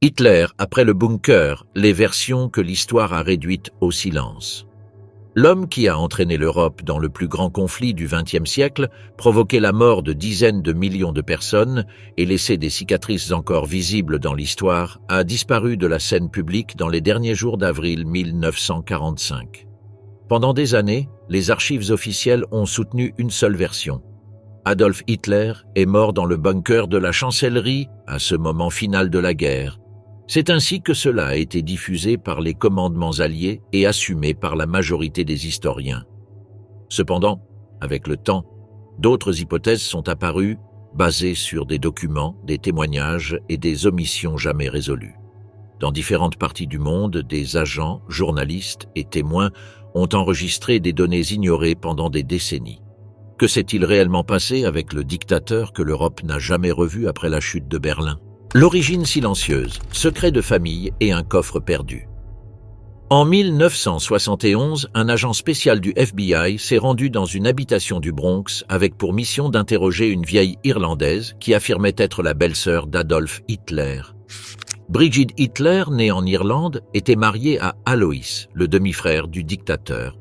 Hitler après le bunker, les versions que l'histoire a réduites au silence. L'homme qui a entraîné l'Europe dans le plus grand conflit du XXe siècle, provoqué la mort de dizaines de millions de personnes et laissé des cicatrices encore visibles dans l'histoire, a disparu de la scène publique dans les derniers jours d'avril 1945. Pendant des années, les archives officielles ont soutenu une seule version. Adolf Hitler est mort dans le bunker de la chancellerie à ce moment final de la guerre. C'est ainsi que cela a été diffusé par les commandements alliés et assumé par la majorité des historiens. Cependant, avec le temps, d'autres hypothèses sont apparues, basées sur des documents, des témoignages et des omissions jamais résolues. Dans différentes parties du monde, des agents, journalistes et témoins ont enregistré des données ignorées pendant des décennies. Que s'est-il réellement passé avec le dictateur que l'Europe n'a jamais revu après la chute de Berlin? L'origine silencieuse, secret de famille et un coffre perdu. En 1971, un agent spécial du FBI s'est rendu dans une habitation du Bronx avec pour mission d'interroger une vieille Irlandaise qui affirmait être la belle-sœur d'Adolf Hitler. Brigitte Hitler, née en Irlande, était mariée à Alois, le demi-frère du dictateur.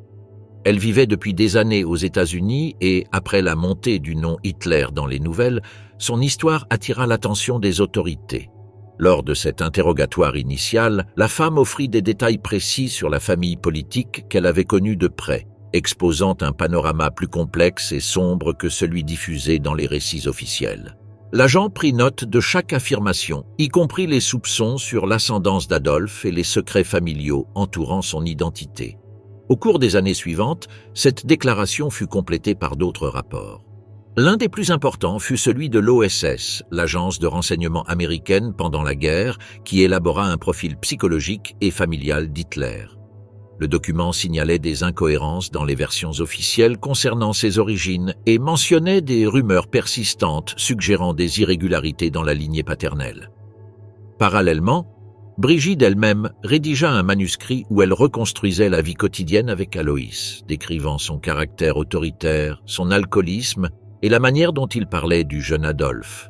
Elle vivait depuis des années aux États-Unis et, après la montée du nom Hitler dans les nouvelles, son histoire attira l'attention des autorités. Lors de cet interrogatoire initial, la femme offrit des détails précis sur la famille politique qu'elle avait connue de près, exposant un panorama plus complexe et sombre que celui diffusé dans les récits officiels. L'agent prit note de chaque affirmation, y compris les soupçons sur l'ascendance d'Adolphe et les secrets familiaux entourant son identité. Au cours des années suivantes, cette déclaration fut complétée par d'autres rapports. L'un des plus importants fut celui de l'OSS, l'agence de renseignement américaine pendant la guerre, qui élabora un profil psychologique et familial d'Hitler. Le document signalait des incohérences dans les versions officielles concernant ses origines et mentionnait des rumeurs persistantes suggérant des irrégularités dans la lignée paternelle. Parallèlement, Brigitte elle-même rédigea un manuscrit où elle reconstruisait la vie quotidienne avec Alois, décrivant son caractère autoritaire, son alcoolisme et la manière dont il parlait du jeune Adolphe.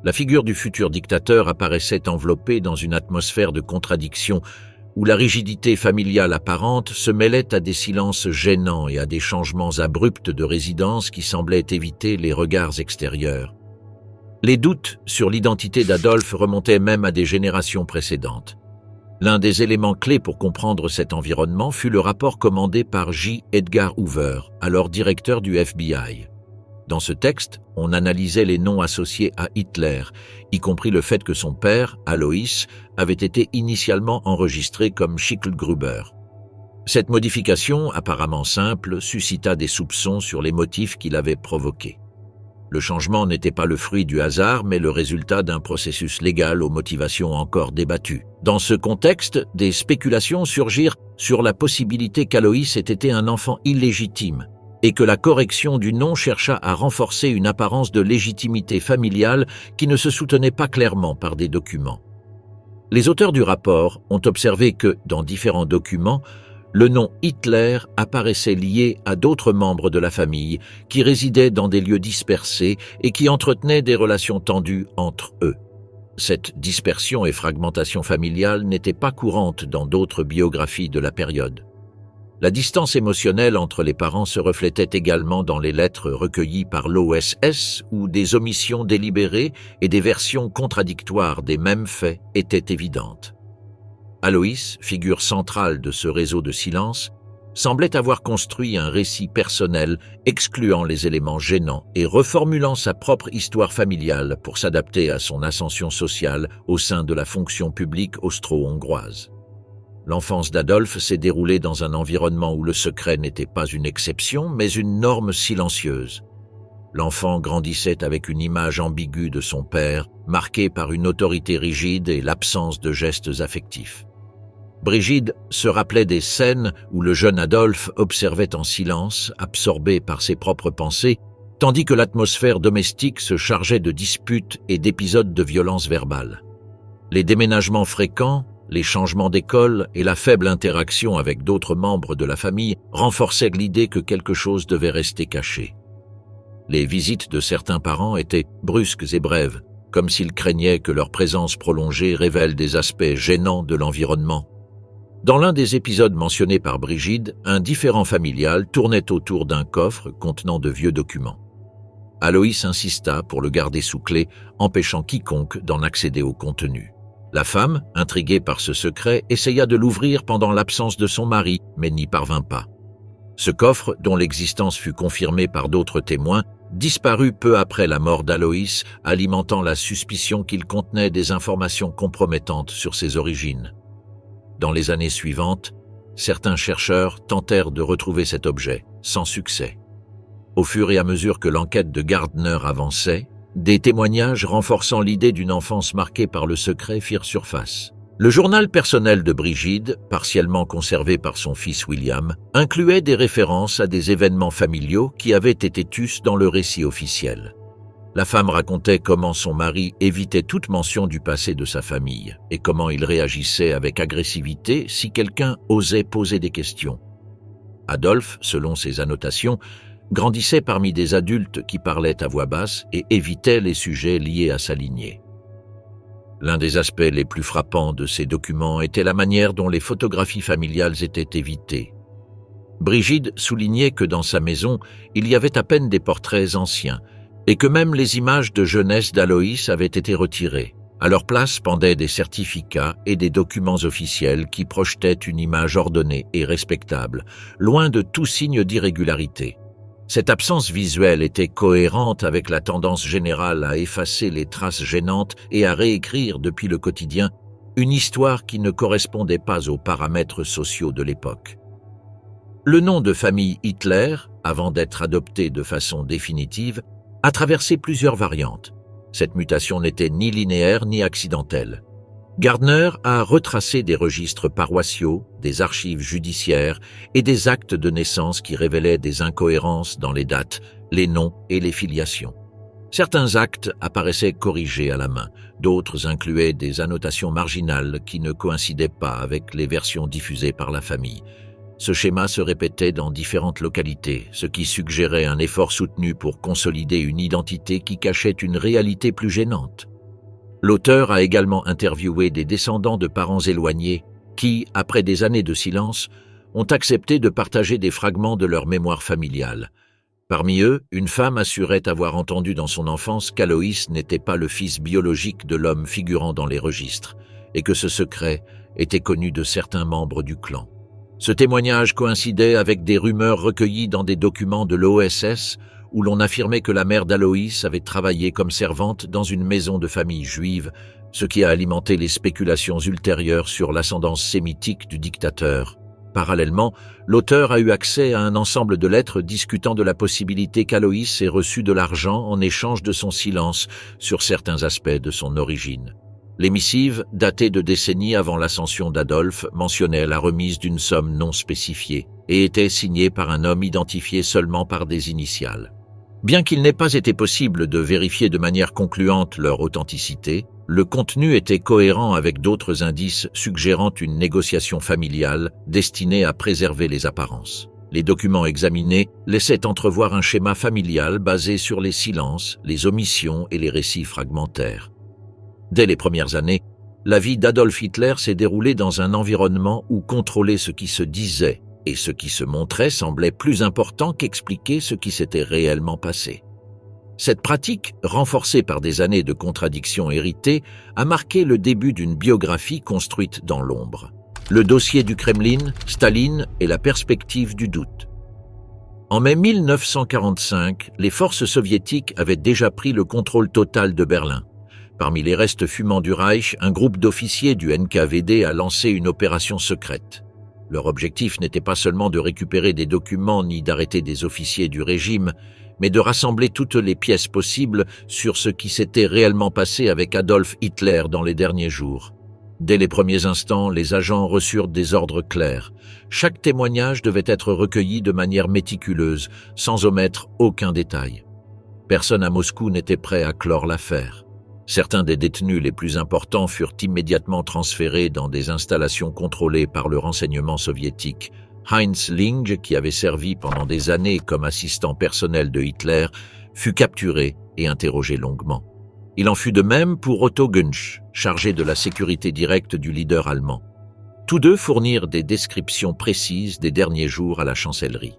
La figure du futur dictateur apparaissait enveloppée dans une atmosphère de contradiction où la rigidité familiale apparente se mêlait à des silences gênants et à des changements abrupts de résidence qui semblaient éviter les regards extérieurs. Les doutes sur l'identité d'Adolphe remontaient même à des générations précédentes. L'un des éléments clés pour comprendre cet environnement fut le rapport commandé par J. Edgar Hoover, alors directeur du FBI. Dans ce texte, on analysait les noms associés à Hitler, y compris le fait que son père, Alois, avait été initialement enregistré comme Schicklgruber. Cette modification, apparemment simple, suscita des soupçons sur les motifs qui l'avaient provoqué. Le changement n'était pas le fruit du hasard, mais le résultat d'un processus légal aux motivations encore débattues. Dans ce contexte, des spéculations surgirent sur la possibilité qu'Alois ait été un enfant illégitime, et que la correction du nom chercha à renforcer une apparence de légitimité familiale qui ne se soutenait pas clairement par des documents. Les auteurs du rapport ont observé que, dans différents documents, le nom Hitler apparaissait lié à d'autres membres de la famille qui résidaient dans des lieux dispersés et qui entretenaient des relations tendues entre eux. Cette dispersion et fragmentation familiale n'étaient pas courantes dans d'autres biographies de la période. La distance émotionnelle entre les parents se reflétait également dans les lettres recueillies par l'OSS où des omissions délibérées et des versions contradictoires des mêmes faits étaient évidentes. Alois, figure centrale de ce réseau de silence, semblait avoir construit un récit personnel excluant les éléments gênants et reformulant sa propre histoire familiale pour s'adapter à son ascension sociale au sein de la fonction publique austro-hongroise. L'enfance d'Adolphe s'est déroulée dans un environnement où le secret n'était pas une exception, mais une norme silencieuse. L'enfant grandissait avec une image ambiguë de son père, marquée par une autorité rigide et l'absence de gestes affectifs. Brigitte se rappelait des scènes où le jeune Adolphe observait en silence, absorbé par ses propres pensées, tandis que l'atmosphère domestique se chargeait de disputes et d'épisodes de violence verbale. Les déménagements fréquents, les changements d'école et la faible interaction avec d'autres membres de la famille renforçaient l'idée que quelque chose devait rester caché. Les visites de certains parents étaient brusques et brèves, comme s'ils craignaient que leur présence prolongée révèle des aspects gênants de l'environnement. Dans l'un des épisodes mentionnés par Brigide, un différend familial tournait autour d'un coffre contenant de vieux documents. Aloïs insista pour le garder sous clé, empêchant quiconque d'en accéder au contenu. La femme, intriguée par ce secret, essaya de l'ouvrir pendant l'absence de son mari, mais n'y parvint pas. Ce coffre, dont l'existence fut confirmée par d'autres témoins, disparut peu après la mort d'Aloïs, alimentant la suspicion qu'il contenait des informations compromettantes sur ses origines. Dans les années suivantes, certains chercheurs tentèrent de retrouver cet objet, sans succès. Au fur et à mesure que l'enquête de Gardner avançait, des témoignages renforçant l'idée d'une enfance marquée par le secret firent surface. Le journal personnel de Brigide, partiellement conservé par son fils William, incluait des références à des événements familiaux qui avaient été tus dans le récit officiel. La femme racontait comment son mari évitait toute mention du passé de sa famille et comment il réagissait avec agressivité si quelqu'un osait poser des questions. Adolphe, selon ses annotations, grandissait parmi des adultes qui parlaient à voix basse et évitaient les sujets liés à sa lignée. L'un des aspects les plus frappants de ces documents était la manière dont les photographies familiales étaient évitées. Brigide soulignait que dans sa maison, il y avait à peine des portraits anciens et que même les images de jeunesse d'Aloïs avaient été retirées. À leur place pendaient des certificats et des documents officiels qui projetaient une image ordonnée et respectable, loin de tout signe d'irrégularité. Cette absence visuelle était cohérente avec la tendance générale à effacer les traces gênantes et à réécrire depuis le quotidien une histoire qui ne correspondait pas aux paramètres sociaux de l'époque. Le nom de famille Hitler, avant d'être adopté de façon définitive, a traversé plusieurs variantes. Cette mutation n'était ni linéaire ni accidentelle. Gardner a retracé des registres paroissiaux, des archives judiciaires et des actes de naissance qui révélaient des incohérences dans les dates, les noms et les filiations. Certains actes apparaissaient corrigés à la main, d'autres incluaient des annotations marginales qui ne coïncidaient pas avec les versions diffusées par la famille. Ce schéma se répétait dans différentes localités, ce qui suggérait un effort soutenu pour consolider une identité qui cachait une réalité plus gênante. L'auteur a également interviewé des descendants de parents éloignés qui, après des années de silence, ont accepté de partager des fragments de leur mémoire familiale. Parmi eux, une femme assurait avoir entendu dans son enfance qu'Aloïs n'était pas le fils biologique de l'homme figurant dans les registres, et que ce secret était connu de certains membres du clan. Ce témoignage coïncidait avec des rumeurs recueillies dans des documents de l'OSS où l'on affirmait que la mère d'Aloïs avait travaillé comme servante dans une maison de famille juive, ce qui a alimenté les spéculations ultérieures sur l'ascendance sémitique du dictateur. Parallèlement, l'auteur a eu accès à un ensemble de lettres discutant de la possibilité qu'Aloïs ait reçu de l'argent en échange de son silence sur certains aspects de son origine. Les missives, datées de décennies avant l'ascension d'Adolphe, mentionnaient la remise d'une somme non spécifiée et étaient signées par un homme identifié seulement par des initiales. Bien qu'il n'ait pas été possible de vérifier de manière concluante leur authenticité, le contenu était cohérent avec d'autres indices suggérant une négociation familiale destinée à préserver les apparences. Les documents examinés laissaient entrevoir un schéma familial basé sur les silences, les omissions et les récits fragmentaires. Dès les premières années, la vie d'Adolf Hitler s'est déroulée dans un environnement où contrôler ce qui se disait et ce qui se montrait semblait plus important qu'expliquer ce qui s'était réellement passé. Cette pratique, renforcée par des années de contradictions héritées, a marqué le début d'une biographie construite dans l'ombre. Le dossier du Kremlin, Staline et la perspective du doute. En mai 1945, les forces soviétiques avaient déjà pris le contrôle total de Berlin. Parmi les restes fumants du Reich, un groupe d'officiers du NKVD a lancé une opération secrète. Leur objectif n'était pas seulement de récupérer des documents ni d'arrêter des officiers du régime, mais de rassembler toutes les pièces possibles sur ce qui s'était réellement passé avec Adolf Hitler dans les derniers jours. Dès les premiers instants, les agents reçurent des ordres clairs. Chaque témoignage devait être recueilli de manière méticuleuse, sans omettre aucun détail. Personne à Moscou n'était prêt à clore l'affaire. Certains des détenus les plus importants furent immédiatement transférés dans des installations contrôlées par le renseignement soviétique. Heinz Ling, qui avait servi pendant des années comme assistant personnel de Hitler, fut capturé et interrogé longuement. Il en fut de même pour Otto Günsch, chargé de la sécurité directe du leader allemand. Tous deux fournirent des descriptions précises des derniers jours à la chancellerie.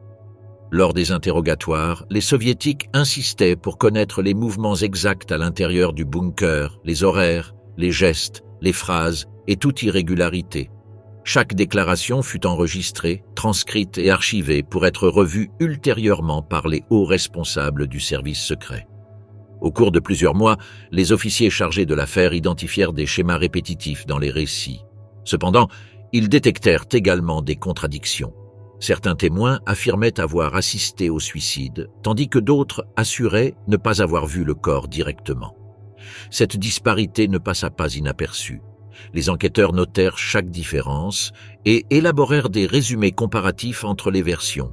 Lors des interrogatoires, les soviétiques insistaient pour connaître les mouvements exacts à l'intérieur du bunker, les horaires, les gestes, les phrases et toute irrégularité. Chaque déclaration fut enregistrée, transcrite et archivée pour être revue ultérieurement par les hauts responsables du service secret. Au cours de plusieurs mois, les officiers chargés de l'affaire identifièrent des schémas répétitifs dans les récits. Cependant, ils détectèrent également des contradictions. Certains témoins affirmaient avoir assisté au suicide, tandis que d'autres assuraient ne pas avoir vu le corps directement. Cette disparité ne passa pas inaperçue. Les enquêteurs notèrent chaque différence et élaborèrent des résumés comparatifs entre les versions.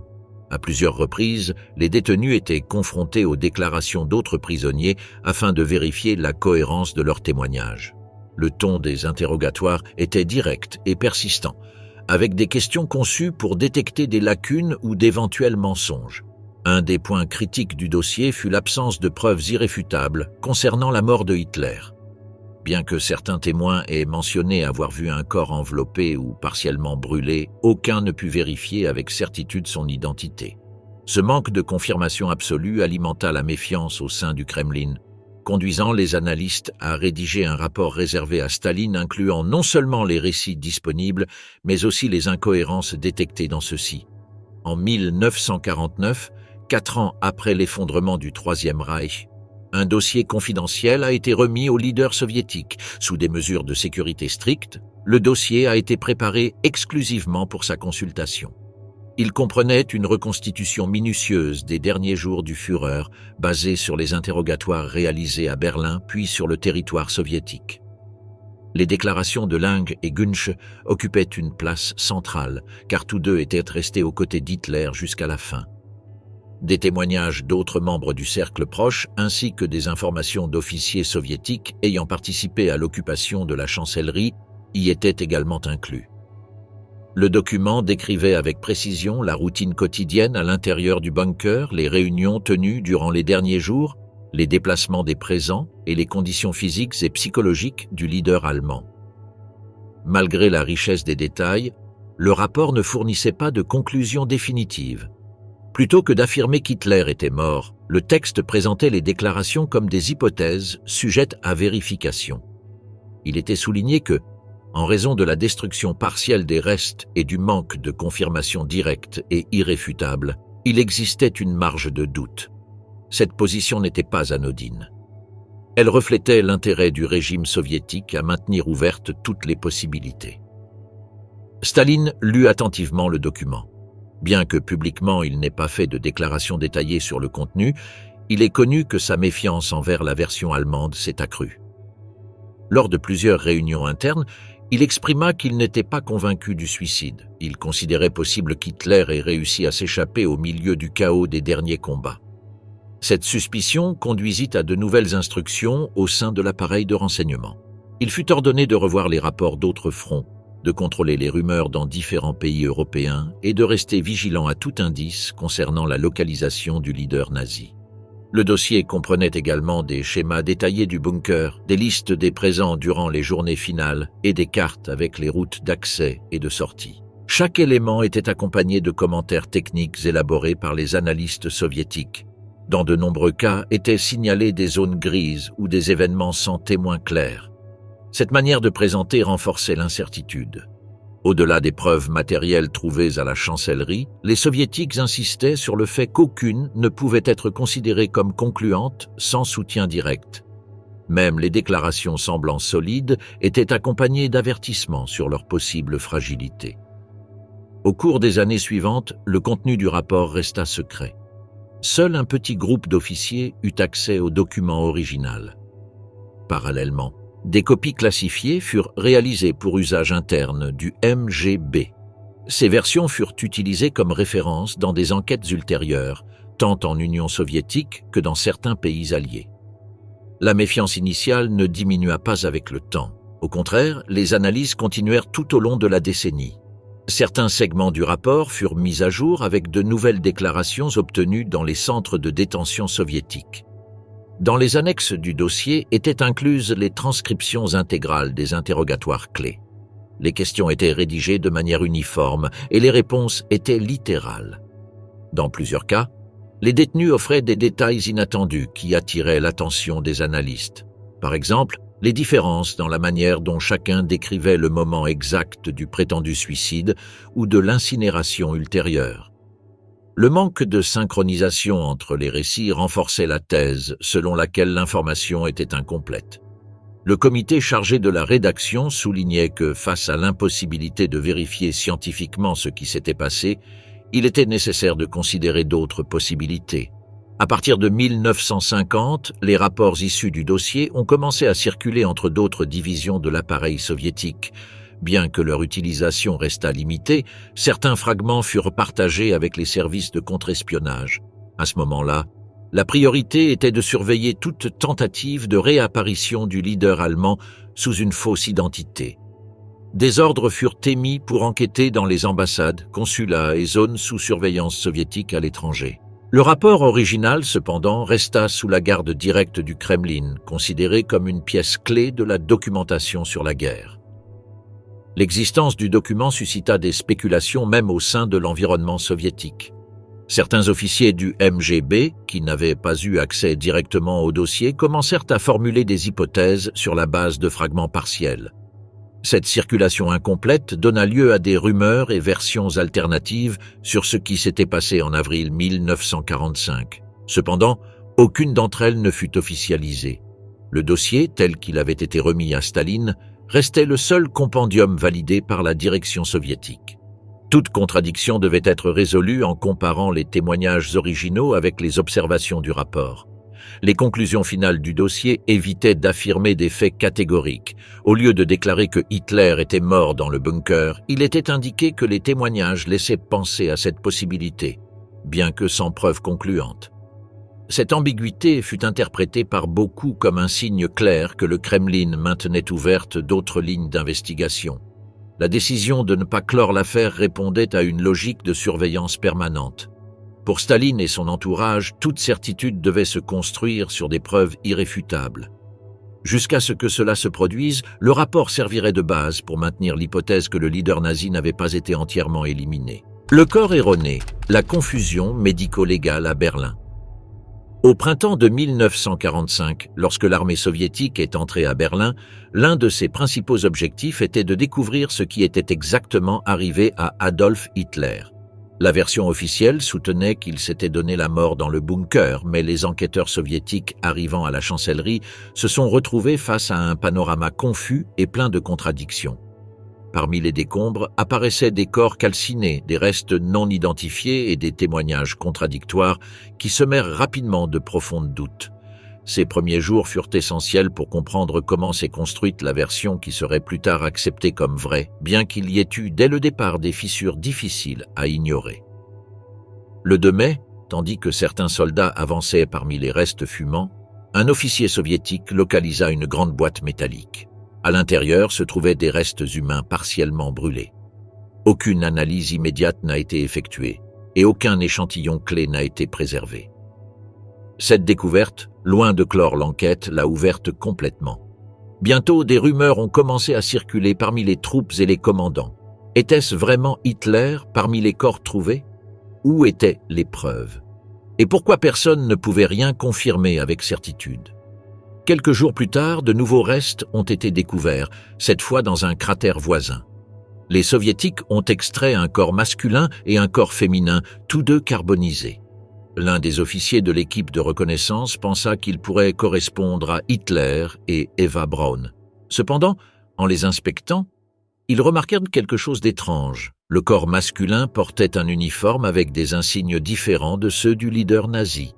À plusieurs reprises, les détenus étaient confrontés aux déclarations d'autres prisonniers afin de vérifier la cohérence de leurs témoignages. Le ton des interrogatoires était direct et persistant, avec des questions conçues pour détecter des lacunes ou d'éventuels mensonges. Un des points critiques du dossier fut l'absence de preuves irréfutables concernant la mort de Hitler. Bien que certains témoins aient mentionné avoir vu un corps enveloppé ou partiellement brûlé, aucun ne put vérifier avec certitude son identité. Ce manque de confirmation absolue alimenta la méfiance au sein du Kremlin, conduisant les analystes à rédiger un rapport réservé à Staline incluant non seulement les récits disponibles, mais aussi les incohérences détectées dans ceux-ci. En 1949, 4 ans après l'effondrement du Troisième Reich, un dossier confidentiel a été remis aux leaders soviétiques. Sous des mesures de sécurité strictes, le dossier a été préparé exclusivement pour sa consultation. Il comprenait une reconstitution minutieuse des derniers jours du Führer, basée sur les interrogatoires réalisés à Berlin puis sur le territoire soviétique. Les déclarations de Lange et Günsch occupaient une place centrale, car tous deux étaient restés aux côtés d'Hitler jusqu'à la fin. Des témoignages d'autres membres du cercle proche ainsi que des informations d'officiers soviétiques ayant participé à l'occupation de la chancellerie y étaient également inclus. Le document décrivait avec précision la routine quotidienne à l'intérieur du bunker, les réunions tenues durant les derniers jours, les déplacements des présents et les conditions physiques et psychologiques du leader allemand. Malgré la richesse des détails, le rapport ne fournissait pas de conclusion définitive. Plutôt que d'affirmer qu'Hitler était mort, le texte présentait les déclarations comme des hypothèses sujettes à vérification. Il était souligné que, en raison de la destruction partielle des restes et du manque de confirmation directe et irréfutable, il existait une marge de doute. Cette position n'était pas anodine. Elle reflétait l'intérêt du régime soviétique à maintenir ouvertes toutes les possibilités. Staline lut attentivement le document. Bien que publiquement il n'ait pas fait de déclaration détaillée sur le contenu, il est connu que sa méfiance envers la version allemande s'est accrue. Lors de plusieurs réunions internes, il exprima qu'il n'était pas convaincu du suicide. Il considérait possible qu'Hitler ait réussi à s'échapper au milieu du chaos des derniers combats. Cette suspicion conduisit à de nouvelles instructions au sein de l'appareil de renseignement. Il fut ordonné de revoir les rapports d'autres fronts, de contrôler les rumeurs dans différents pays européens et de rester vigilant à tout indice concernant la localisation du leader nazi. Le dossier comprenait également des schémas détaillés du bunker, des listes des présents durant les journées finales et des cartes avec les routes d'accès et de sortie. Chaque élément était accompagné de commentaires techniques élaborés par les analystes soviétiques. Dans de nombreux cas, étaient signalées des zones grises ou des événements sans témoins clairs. Cette manière de présenter renforçait l'incertitude. Au-delà des preuves matérielles trouvées à la chancellerie, les soviétiques insistaient sur le fait qu'aucune ne pouvait être considérée comme concluante sans soutien direct. Même les déclarations semblant solides étaient accompagnées d'avertissements sur leur possible fragilité. Au cours des années suivantes, le contenu du rapport resta secret. Seul un petit groupe d'officiers eut accès au document original. Parallèlement, des copies classifiées furent réalisées pour usage interne du MGB. Ces versions furent utilisées comme référence dans des enquêtes ultérieures, tant en Union soviétique que dans certains pays alliés. La méfiance initiale ne diminua pas avec le temps. Au contraire, les analyses continuèrent tout au long de la décennie. Certains segments du rapport furent mis à jour avec de nouvelles déclarations obtenues dans les centres de détention soviétiques. Dans les annexes du dossier étaient incluses les transcriptions intégrales des interrogatoires clés. Les questions étaient rédigées de manière uniforme et les réponses étaient littérales. Dans plusieurs cas, les détenus offraient des détails inattendus qui attiraient l'attention des analystes. Par exemple, les différences dans la manière dont chacun décrivait le moment exact du prétendu suicide ou de l'incinération ultérieure. Le manque de synchronisation entre les récits renforçait la thèse selon laquelle l'information était incomplète. Le comité chargé de la rédaction soulignait que, face à l'impossibilité de vérifier scientifiquement ce qui s'était passé, il était nécessaire de considérer d'autres possibilités. À partir de 1950, les rapports issus du dossier ont commencé à circuler entre d'autres divisions de l'appareil soviétique. Bien que leur utilisation restât limitée, certains fragments furent partagés avec les services de contre-espionnage. À ce moment-là, la priorité était de surveiller toute tentative de réapparition du leader allemand sous une fausse identité. Des ordres furent émis pour enquêter dans les ambassades, consulats et zones sous surveillance soviétique à l'étranger. Le rapport original, cependant, resta sous la garde directe du Kremlin, considéré comme une pièce clé de la documentation sur la guerre. L'existence du document suscita des spéculations même au sein de l'environnement soviétique. Certains officiers du MGB, qui n'avaient pas eu accès directement au dossier, commencèrent à formuler des hypothèses sur la base de fragments partiels. Cette circulation incomplète donna lieu à des rumeurs et versions alternatives sur ce qui s'était passé en avril 1945. Cependant, aucune d'entre elles ne fut officialisée. Le dossier, tel qu'il avait été remis à Staline, restait le seul compendium validé par la direction soviétique. Toute contradiction devait être résolue en comparant les témoignages originaux avec les observations du rapport. Les conclusions finales du dossier évitaient d'affirmer des faits catégoriques. Au lieu de déclarer que Hitler était mort dans le bunker, il était indiqué que les témoignages laissaient penser à cette possibilité, bien que sans preuve concluante. Cette ambiguïté fut interprétée par beaucoup comme un signe clair que le Kremlin maintenait ouvertes d'autres lignes d'investigation. La décision de ne pas clore l'affaire répondait à une logique de surveillance permanente. Pour Staline et son entourage, toute certitude devait se construire sur des preuves irréfutables. Jusqu'à ce que cela se produise, le rapport servirait de base pour maintenir l'hypothèse que le leader nazi n'avait pas été entièrement éliminé. Le corps erroné, la confusion médico-légale à Berlin. Au printemps de 1945, lorsque l'armée soviétique est entrée à Berlin, l'un de ses principaux objectifs était de découvrir ce qui était exactement arrivé à Adolf Hitler. La version officielle soutenait qu'il s'était donné la mort dans le bunker, mais les enquêteurs soviétiques arrivant à la chancellerie se sont retrouvés face à un panorama confus et plein de contradictions. Parmi les décombres apparaissaient des corps calcinés, des restes non identifiés et des témoignages contradictoires qui semèrent rapidement de profonds doutes. Ces premiers jours furent essentiels pour comprendre comment s'est construite la version qui serait plus tard acceptée comme vraie, bien qu'il y ait eu dès le départ des fissures difficiles à ignorer. Le 2 mai, tandis que certains soldats avançaient parmi les restes fumants, un officier soviétique localisa une grande boîte métallique. À l'intérieur se trouvaient des restes humains partiellement brûlés. Aucune analyse immédiate n'a été effectuée et aucun échantillon clé n'a été préservé. Cette découverte, loin de clore l'enquête, l'a ouverte complètement. Bientôt, des rumeurs ont commencé à circuler parmi les troupes et les commandants. Était-ce vraiment Hitler parmi les corps trouvés? Où étaient les preuves? Et pourquoi personne ne pouvait rien confirmer avec certitude? Quelques jours plus tard, de nouveaux restes ont été découverts, cette fois dans un cratère voisin. Les Soviétiques ont extrait un corps masculin et un corps féminin, tous deux carbonisés. L'un des officiers de l'équipe de reconnaissance pensa qu'il pourrait correspondre à Hitler et Eva Braun. Cependant, en les inspectant, ils remarquèrent quelque chose d'étrange. Le corps masculin portait un uniforme avec des insignes différents de ceux du leader nazi.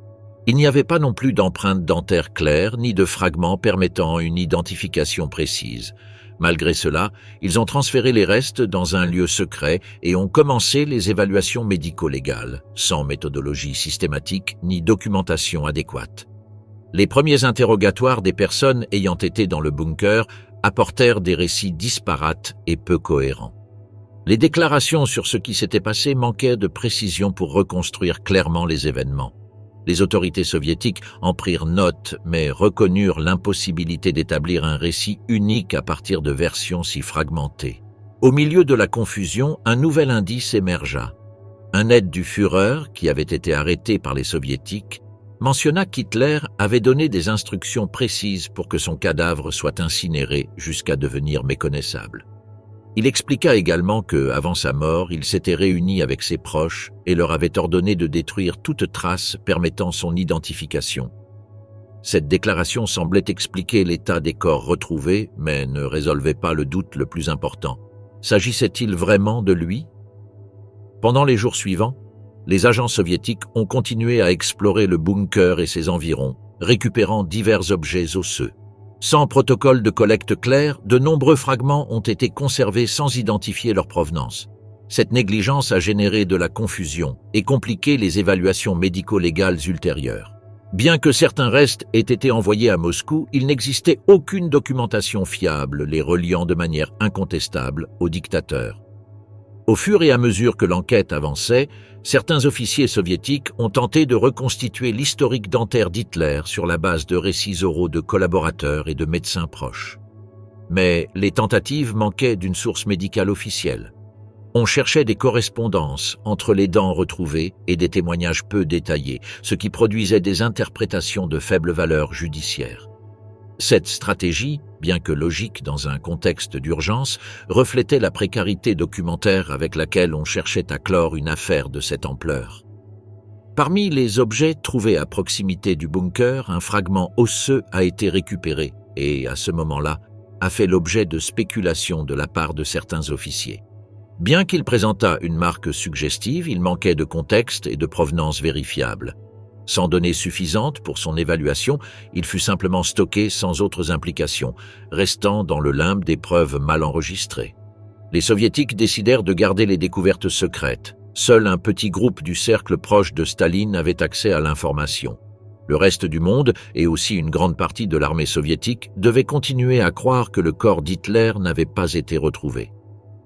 Il n'y avait pas non plus d'empreintes dentaires claires ni de fragments permettant une identification précise. Malgré cela, ils ont transféré les restes dans un lieu secret et ont commencé les évaluations médico-légales, sans méthodologie systématique ni documentation adéquate. Les premiers interrogatoires des personnes ayant été dans le bunker apportèrent des récits disparates et peu cohérents. Les déclarations sur ce qui s'était passé manquaient de précision pour reconstruire clairement les événements. Les autorités soviétiques en prirent note, mais reconnurent l'impossibilité d'établir un récit unique à partir de versions si fragmentées. Au milieu de la confusion, un nouvel indice émergea. Un aide du Führer, qui avait été arrêté par les soviétiques, mentionna qu'Hitler avait donné des instructions précises pour que son cadavre soit incinéré jusqu'à devenir méconnaissable. Il expliqua également que, avant sa mort, il s'était réuni avec ses proches et leur avait ordonné de détruire toute trace permettant son identification. Cette déclaration semblait expliquer l'état des corps retrouvés, mais ne résolvait pas le doute le plus important. S'agissait-il vraiment de lui ? Pendant les jours suivants, les agents soviétiques ont continué à explorer le bunker et ses environs, récupérant divers objets osseux. Sans protocole de collecte clair, de nombreux fragments ont été conservés sans identifier leur provenance. Cette négligence a généré de la confusion et compliqué les évaluations médico-légales ultérieures. Bien que certains restes aient été envoyés à Moscou, il n'existait aucune documentation fiable les reliant de manière incontestable au dictateur. Au fur et à mesure que l'enquête avançait, certains officiers soviétiques ont tenté de reconstituer l'historique dentaire d'Hitler sur la base de récits oraux de collaborateurs et de médecins proches. Mais les tentatives manquaient d'une source médicale officielle. On cherchait des correspondances entre les dents retrouvées et des témoignages peu détaillés, ce qui produisait des interprétations de faible valeur judiciaire. Cette stratégie, bien que logique dans un contexte d'urgence, reflétait la précarité documentaire avec laquelle on cherchait à clore une affaire de cette ampleur. Parmi les objets trouvés à proximité du bunker, un fragment osseux a été récupéré et, à ce moment-là, a fait l'objet de spéculations de la part de certains officiers. Bien qu'il présentât une marque suggestive, il manquait de contexte et de provenance vérifiable. Sans données suffisantes pour son évaluation, il fut simplement stocké sans autres implications, restant dans le limbe des preuves mal enregistrées. Les soviétiques décidèrent de garder les découvertes secrètes. Seul un petit groupe du cercle proche de Staline avait accès à l'information. Le reste du monde, et aussi une grande partie de l'armée soviétique, devait continuer à croire que le corps d'Hitler n'avait pas été retrouvé.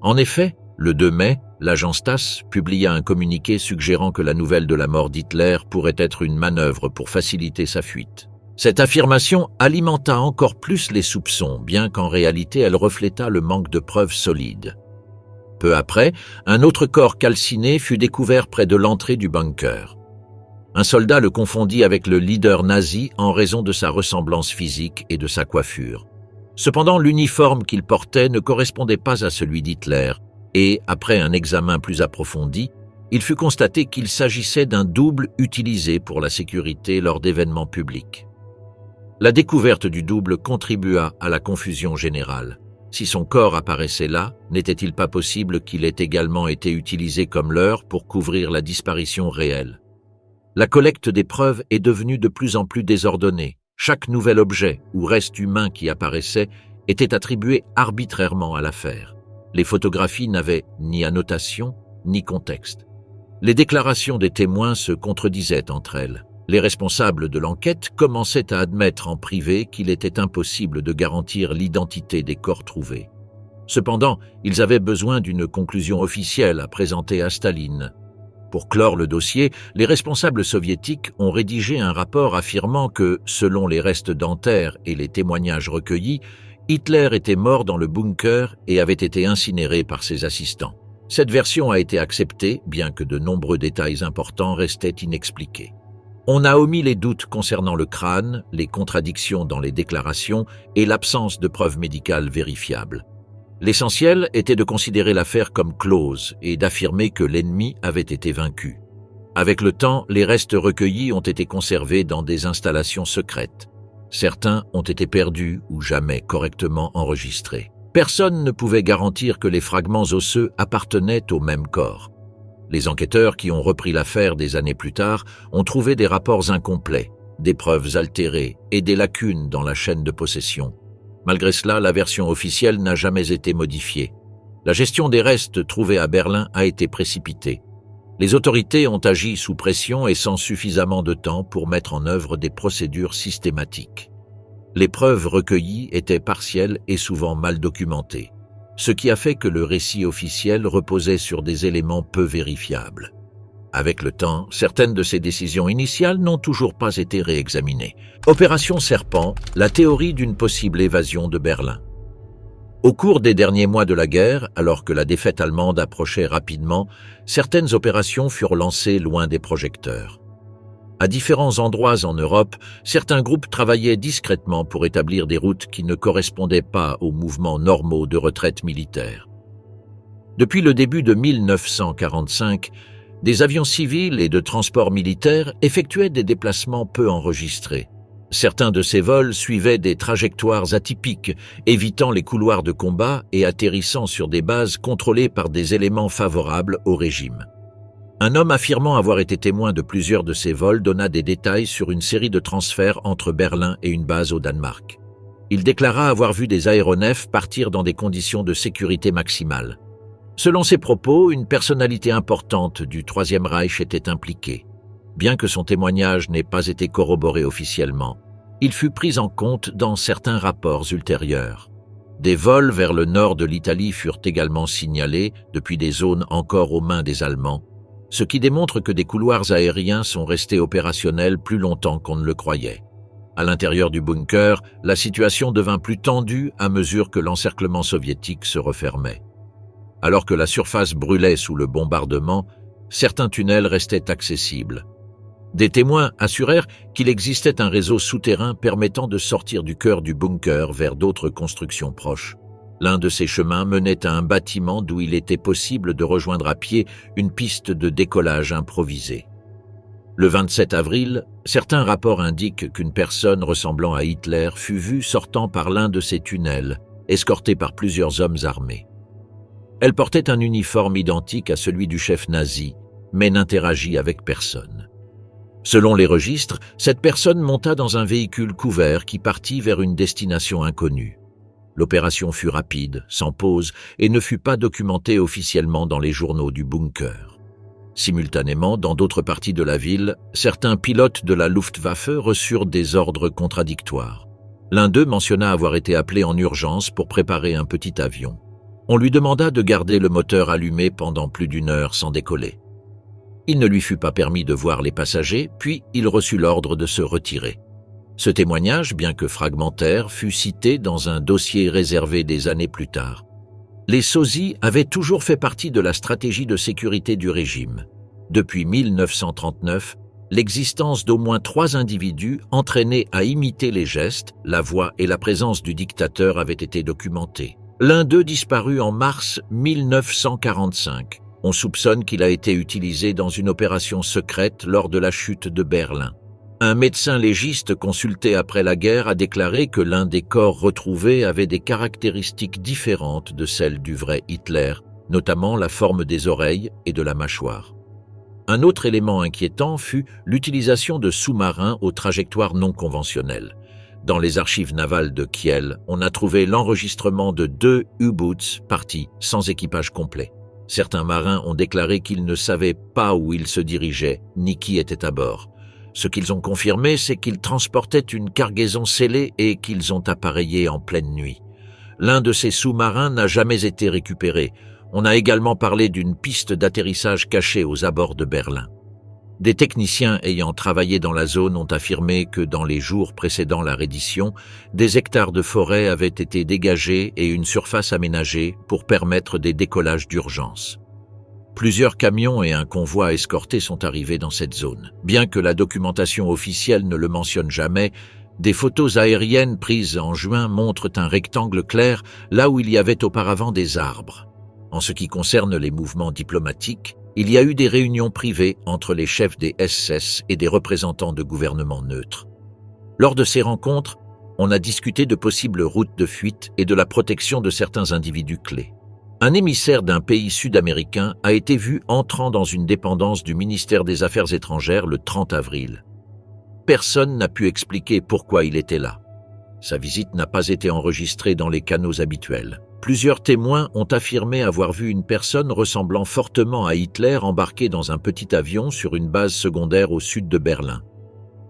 En effet, le 2 mai, l'agence TASS publia un communiqué suggérant que la nouvelle de la mort d'Hitler pourrait être une manœuvre pour faciliter sa fuite. Cette affirmation alimenta encore plus les soupçons, bien qu'en réalité elle refléta le manque de preuves solides. Peu après, un autre corps calciné fut découvert près de l'entrée du bunker. Un soldat le confondit avec le leader nazi en raison de sa ressemblance physique et de sa coiffure. Cependant, l'uniforme qu'il portait ne correspondait pas à celui d'Hitler, et, après un examen plus approfondi, il fut constaté qu'il s'agissait d'un double utilisé pour la sécurité lors d'événements publics. La découverte du double contribua à la confusion générale. Si son corps apparaissait là, n'était-il pas possible qu'il ait également été utilisé comme leurre pour couvrir la disparition réelle? La collecte des preuves est devenue de plus en plus désordonnée. Chaque nouvel objet ou reste humain qui apparaissait était attribué arbitrairement à l'affaire. Les photographies n'avaient ni annotation, ni contexte. Les déclarations des témoins se contredisaient entre elles. Les responsables de l'enquête commençaient à admettre en privé qu'il était impossible de garantir l'identité des corps trouvés. Cependant, ils avaient besoin d'une conclusion officielle à présenter à Staline. Pour clore le dossier, les responsables soviétiques ont rédigé un rapport affirmant que, selon les restes dentaires et les témoignages recueillis, Hitler était mort dans le bunker et avait été incinéré par ses assistants. Cette version a été acceptée, bien que de nombreux détails importants restaient inexpliqués. On a omis les doutes concernant le crâne, les contradictions dans les déclarations et l'absence de preuves médicales vérifiables. L'essentiel était de considérer l'affaire comme close et d'affirmer que l'ennemi avait été vaincu. Avec le temps, les restes recueillis ont été conservés dans des installations secrètes. Certains ont été perdus ou jamais correctement enregistrés. Personne ne pouvait garantir que les fragments osseux appartenaient au même corps. Les enquêteurs qui ont repris l'affaire des années plus tard ont trouvé des rapports incomplets, des preuves altérées et des lacunes dans la chaîne de possession. Malgré cela, la version officielle n'a jamais été modifiée. La gestion des restes trouvés à Berlin a été précipitée. Les autorités ont agi sous pression et sans suffisamment de temps pour mettre en œuvre des procédures systématiques. Les preuves recueillies étaient partielles et souvent mal documentées, ce qui a fait que le récit officiel reposait sur des éléments peu vérifiables. Avec le temps, certaines de ces décisions initiales n'ont toujours pas été réexaminées. Opération Serpent, la théorie d'une possible évasion de Berlin. Au cours des derniers mois de la guerre, alors que la défaite allemande approchait rapidement, certaines opérations furent lancées loin des projecteurs. À différents endroits en Europe, certains groupes travaillaient discrètement pour établir des routes qui ne correspondaient pas aux mouvements normaux de retraite militaire. Depuis le début de 1945, des avions civils et de transport militaire effectuaient des déplacements peu enregistrés. Certains de ces vols suivaient des trajectoires atypiques, évitant les couloirs de combat et atterrissant sur des bases contrôlées par des éléments favorables au régime. Un homme affirmant avoir été témoin de plusieurs de ces vols donna des détails sur une série de transferts entre Berlin et une base au Danemark. Il déclara avoir vu des aéronefs partir dans des conditions de sécurité maximale. Selon ses propos, une personnalité importante du Troisième Reich était impliquée. Bien que son témoignage n'ait pas été corroboré officiellement, il fut pris en compte dans certains rapports ultérieurs. Des vols vers le nord de l'Italie furent également signalés depuis des zones encore aux mains des Allemands, ce qui démontre que des couloirs aériens sont restés opérationnels plus longtemps qu'on ne le croyait. À l'intérieur du bunker, la situation devint plus tendue à mesure que l'encerclement soviétique se refermait. Alors que la surface brûlait sous le bombardement, certains tunnels restaient accessibles. Des témoins assurèrent qu'il existait un réseau souterrain permettant de sortir du cœur du bunker vers d'autres constructions proches. L'un de ces chemins menait à un bâtiment d'où il était possible de rejoindre à pied une piste de décollage improvisée. Le 27 avril, certains rapports indiquent qu'une personne ressemblant à Hitler fut vue sortant par l'un de ces tunnels, escortée par plusieurs hommes armés. Elle portait un uniforme identique à celui du chef nazi, mais n'interagit avec personne. Selon les registres, cette personne monta dans un véhicule couvert qui partit vers une destination inconnue. L'opération fut rapide, sans pause, et ne fut pas documentée officiellement dans les journaux du bunker. Simultanément, dans d'autres parties de la ville, certains pilotes de la Luftwaffe reçurent des ordres contradictoires. L'un d'eux mentionna avoir été appelé en urgence pour préparer un petit avion. On lui demanda de garder le moteur allumé pendant plus d'1 heure sans décoller. Il ne lui fut pas permis de voir les passagers, puis il reçut l'ordre de se retirer. Ce témoignage, bien que fragmentaire, fut cité dans un dossier réservé des années plus tard. Les sosies avaient toujours fait partie de la stratégie de sécurité du régime. Depuis 1939, l'existence d'au moins 3 individus entraînés à imiter les gestes, la voix et la présence du dictateur avaient été documentés. L'un d'eux disparut en mars 1945. On soupçonne qu'il a été utilisé dans une opération secrète lors de la chute de Berlin. Un médecin légiste consulté après la guerre a déclaré que l'un des corps retrouvés avait des caractéristiques différentes de celles du vrai Hitler, notamment la forme des oreilles et de la mâchoire. Un autre élément inquiétant fut l'utilisation de sous-marins aux trajectoires non conventionnelles. Dans les archives navales de Kiel, on a trouvé l'enregistrement de 2 U-boots partis sans équipage complet. Certains marins ont déclaré qu'ils ne savaient pas où ils se dirigeaient, ni qui était à bord. Ce qu'ils ont confirmé, c'est qu'ils transportaient une cargaison scellée et qu'ils ont appareillé en pleine nuit. L'un de ces sous-marins n'a jamais été récupéré. On a également parlé d'une piste d'atterrissage cachée aux abords de Berlin. Des techniciens ayant travaillé dans la zone ont affirmé que dans les jours précédant la reddition, des hectares de forêt avaient été dégagés et une surface aménagée pour permettre des décollages d'urgence. Plusieurs camions et un convoi escorté sont arrivés dans cette zone. Bien que la documentation officielle ne le mentionne jamais, des photos aériennes prises en juin montrent un rectangle clair là où il y avait auparavant des arbres. En ce qui concerne les mouvements diplomatiques, il y a eu des réunions privées entre les chefs des SS et des représentants de gouvernements neutres. Lors de ces rencontres, on a discuté de possibles routes de fuite et de la protection de certains individus clés. Un émissaire d'un pays sud-américain a été vu entrant dans une dépendance du ministère des Affaires étrangères le 30 avril. Personne n'a pu expliquer pourquoi il était là. Sa visite n'a pas été enregistrée dans les canaux habituels. Plusieurs témoins ont affirmé avoir vu une personne ressemblant fortement à Hitler embarquée dans un petit avion sur une base secondaire au sud de Berlin.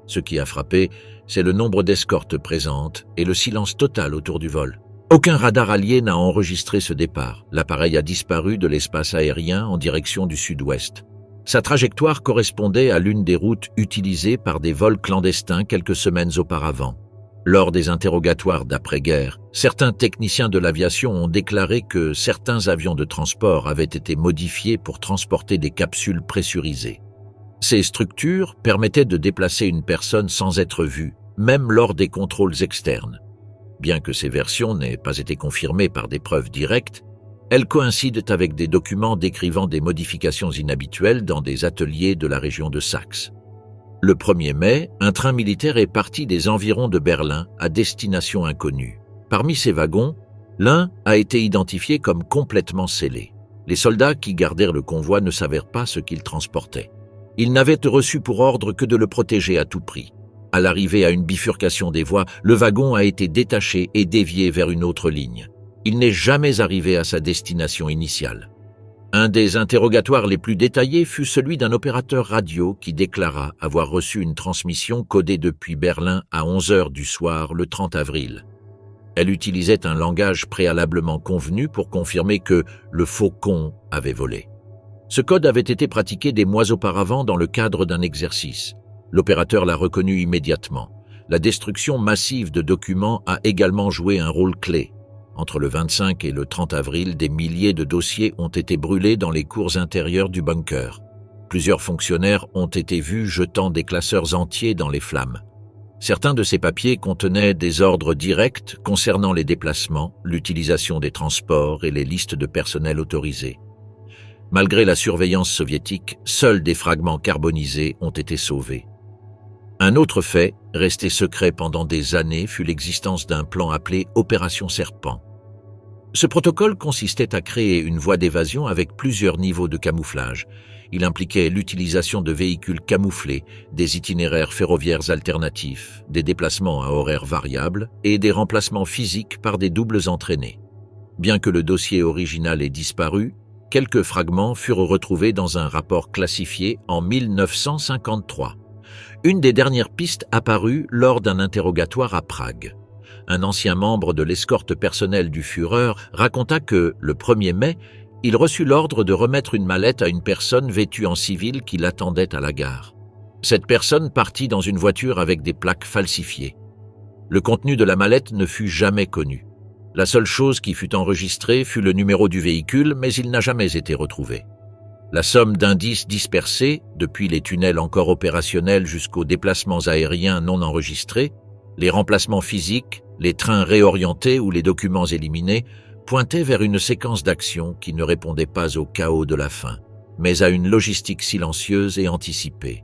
Ce qui a frappé, c'est le nombre d'escortes présentes et le silence total autour du vol. Aucun radar allié n'a enregistré ce départ. L'appareil a disparu de l'espace aérien en direction du sud-ouest. Sa trajectoire correspondait à l'une des routes utilisées par des vols clandestins quelques semaines auparavant. Lors des interrogatoires d'après-guerre, certains techniciens de l'aviation ont déclaré que certains avions de transport avaient été modifiés pour transporter des capsules pressurisées. Ces structures permettaient de déplacer une personne sans être vue, même lors des contrôles externes. Bien que ces versions n'aient pas été confirmées par des preuves directes, elles coïncident avec des documents décrivant des modifications inhabituelles dans des ateliers de la région de Saxe. Le 1er mai, un train militaire est parti des environs de Berlin à destination inconnue. Parmi ces wagons, l'un a été identifié comme complètement scellé. Les soldats qui gardèrent le convoi ne savaient pas ce qu'ils transportaient. Ils n'avaient reçu pour ordre que de le protéger à tout prix. À l'arrivée à une bifurcation des voies, le wagon a été détaché et dévié vers une autre ligne. Il n'est jamais arrivé à sa destination initiale. Un des interrogatoires les plus détaillés fut celui d'un opérateur radio qui déclara avoir reçu une transmission codée depuis Berlin à 11h du soir le 30 avril. Elle utilisait un langage préalablement convenu pour confirmer que le faucon avait volé. Ce code avait été pratiqué des mois auparavant dans le cadre d'un exercice. L'opérateur l'a reconnu immédiatement. La destruction massive de documents a également joué un rôle clé. Entre le 25 et le 30 avril, des milliers de dossiers ont été brûlés dans les cours intérieures du bunker. Plusieurs fonctionnaires ont été vus jetant des classeurs entiers dans les flammes. Certains de ces papiers contenaient des ordres directs concernant les déplacements, l'utilisation des transports et les listes de personnel autorisés. Malgré la surveillance soviétique, seuls des fragments carbonisés ont été sauvés. Un autre fait, resté secret pendant des années, fut l'existence d'un plan appelé Opération Serpent. Ce protocole consistait à créer une voie d'évasion avec plusieurs niveaux de camouflage. Il impliquait l'utilisation de véhicules camouflés, des itinéraires ferroviaires alternatifs, des déplacements à horaires variables et des remplacements physiques par des doubles entraînés. Bien que le dossier original ait disparu, quelques fragments furent retrouvés dans un rapport classifié en 1953. Une des dernières pistes apparut lors d'un interrogatoire à Prague. Un ancien membre de l'escorte personnelle du Führer raconta que, le 1er mai, il reçut l'ordre de remettre une mallette à une personne vêtue en civil qui l'attendait à la gare. Cette personne partit dans une voiture avec des plaques falsifiées. Le contenu de la mallette ne fut jamais connu. La seule chose qui fut enregistrée fut le numéro du véhicule, mais il n'a jamais été retrouvé. La somme d'indices dispersés, depuis les tunnels encore opérationnels jusqu'aux déplacements aériens non enregistrés, les remplacements physiques, les trains réorientés ou les documents éliminés, pointaient vers une séquence d'actions qui ne répondait pas au chaos de la fin, mais à une logistique silencieuse et anticipée.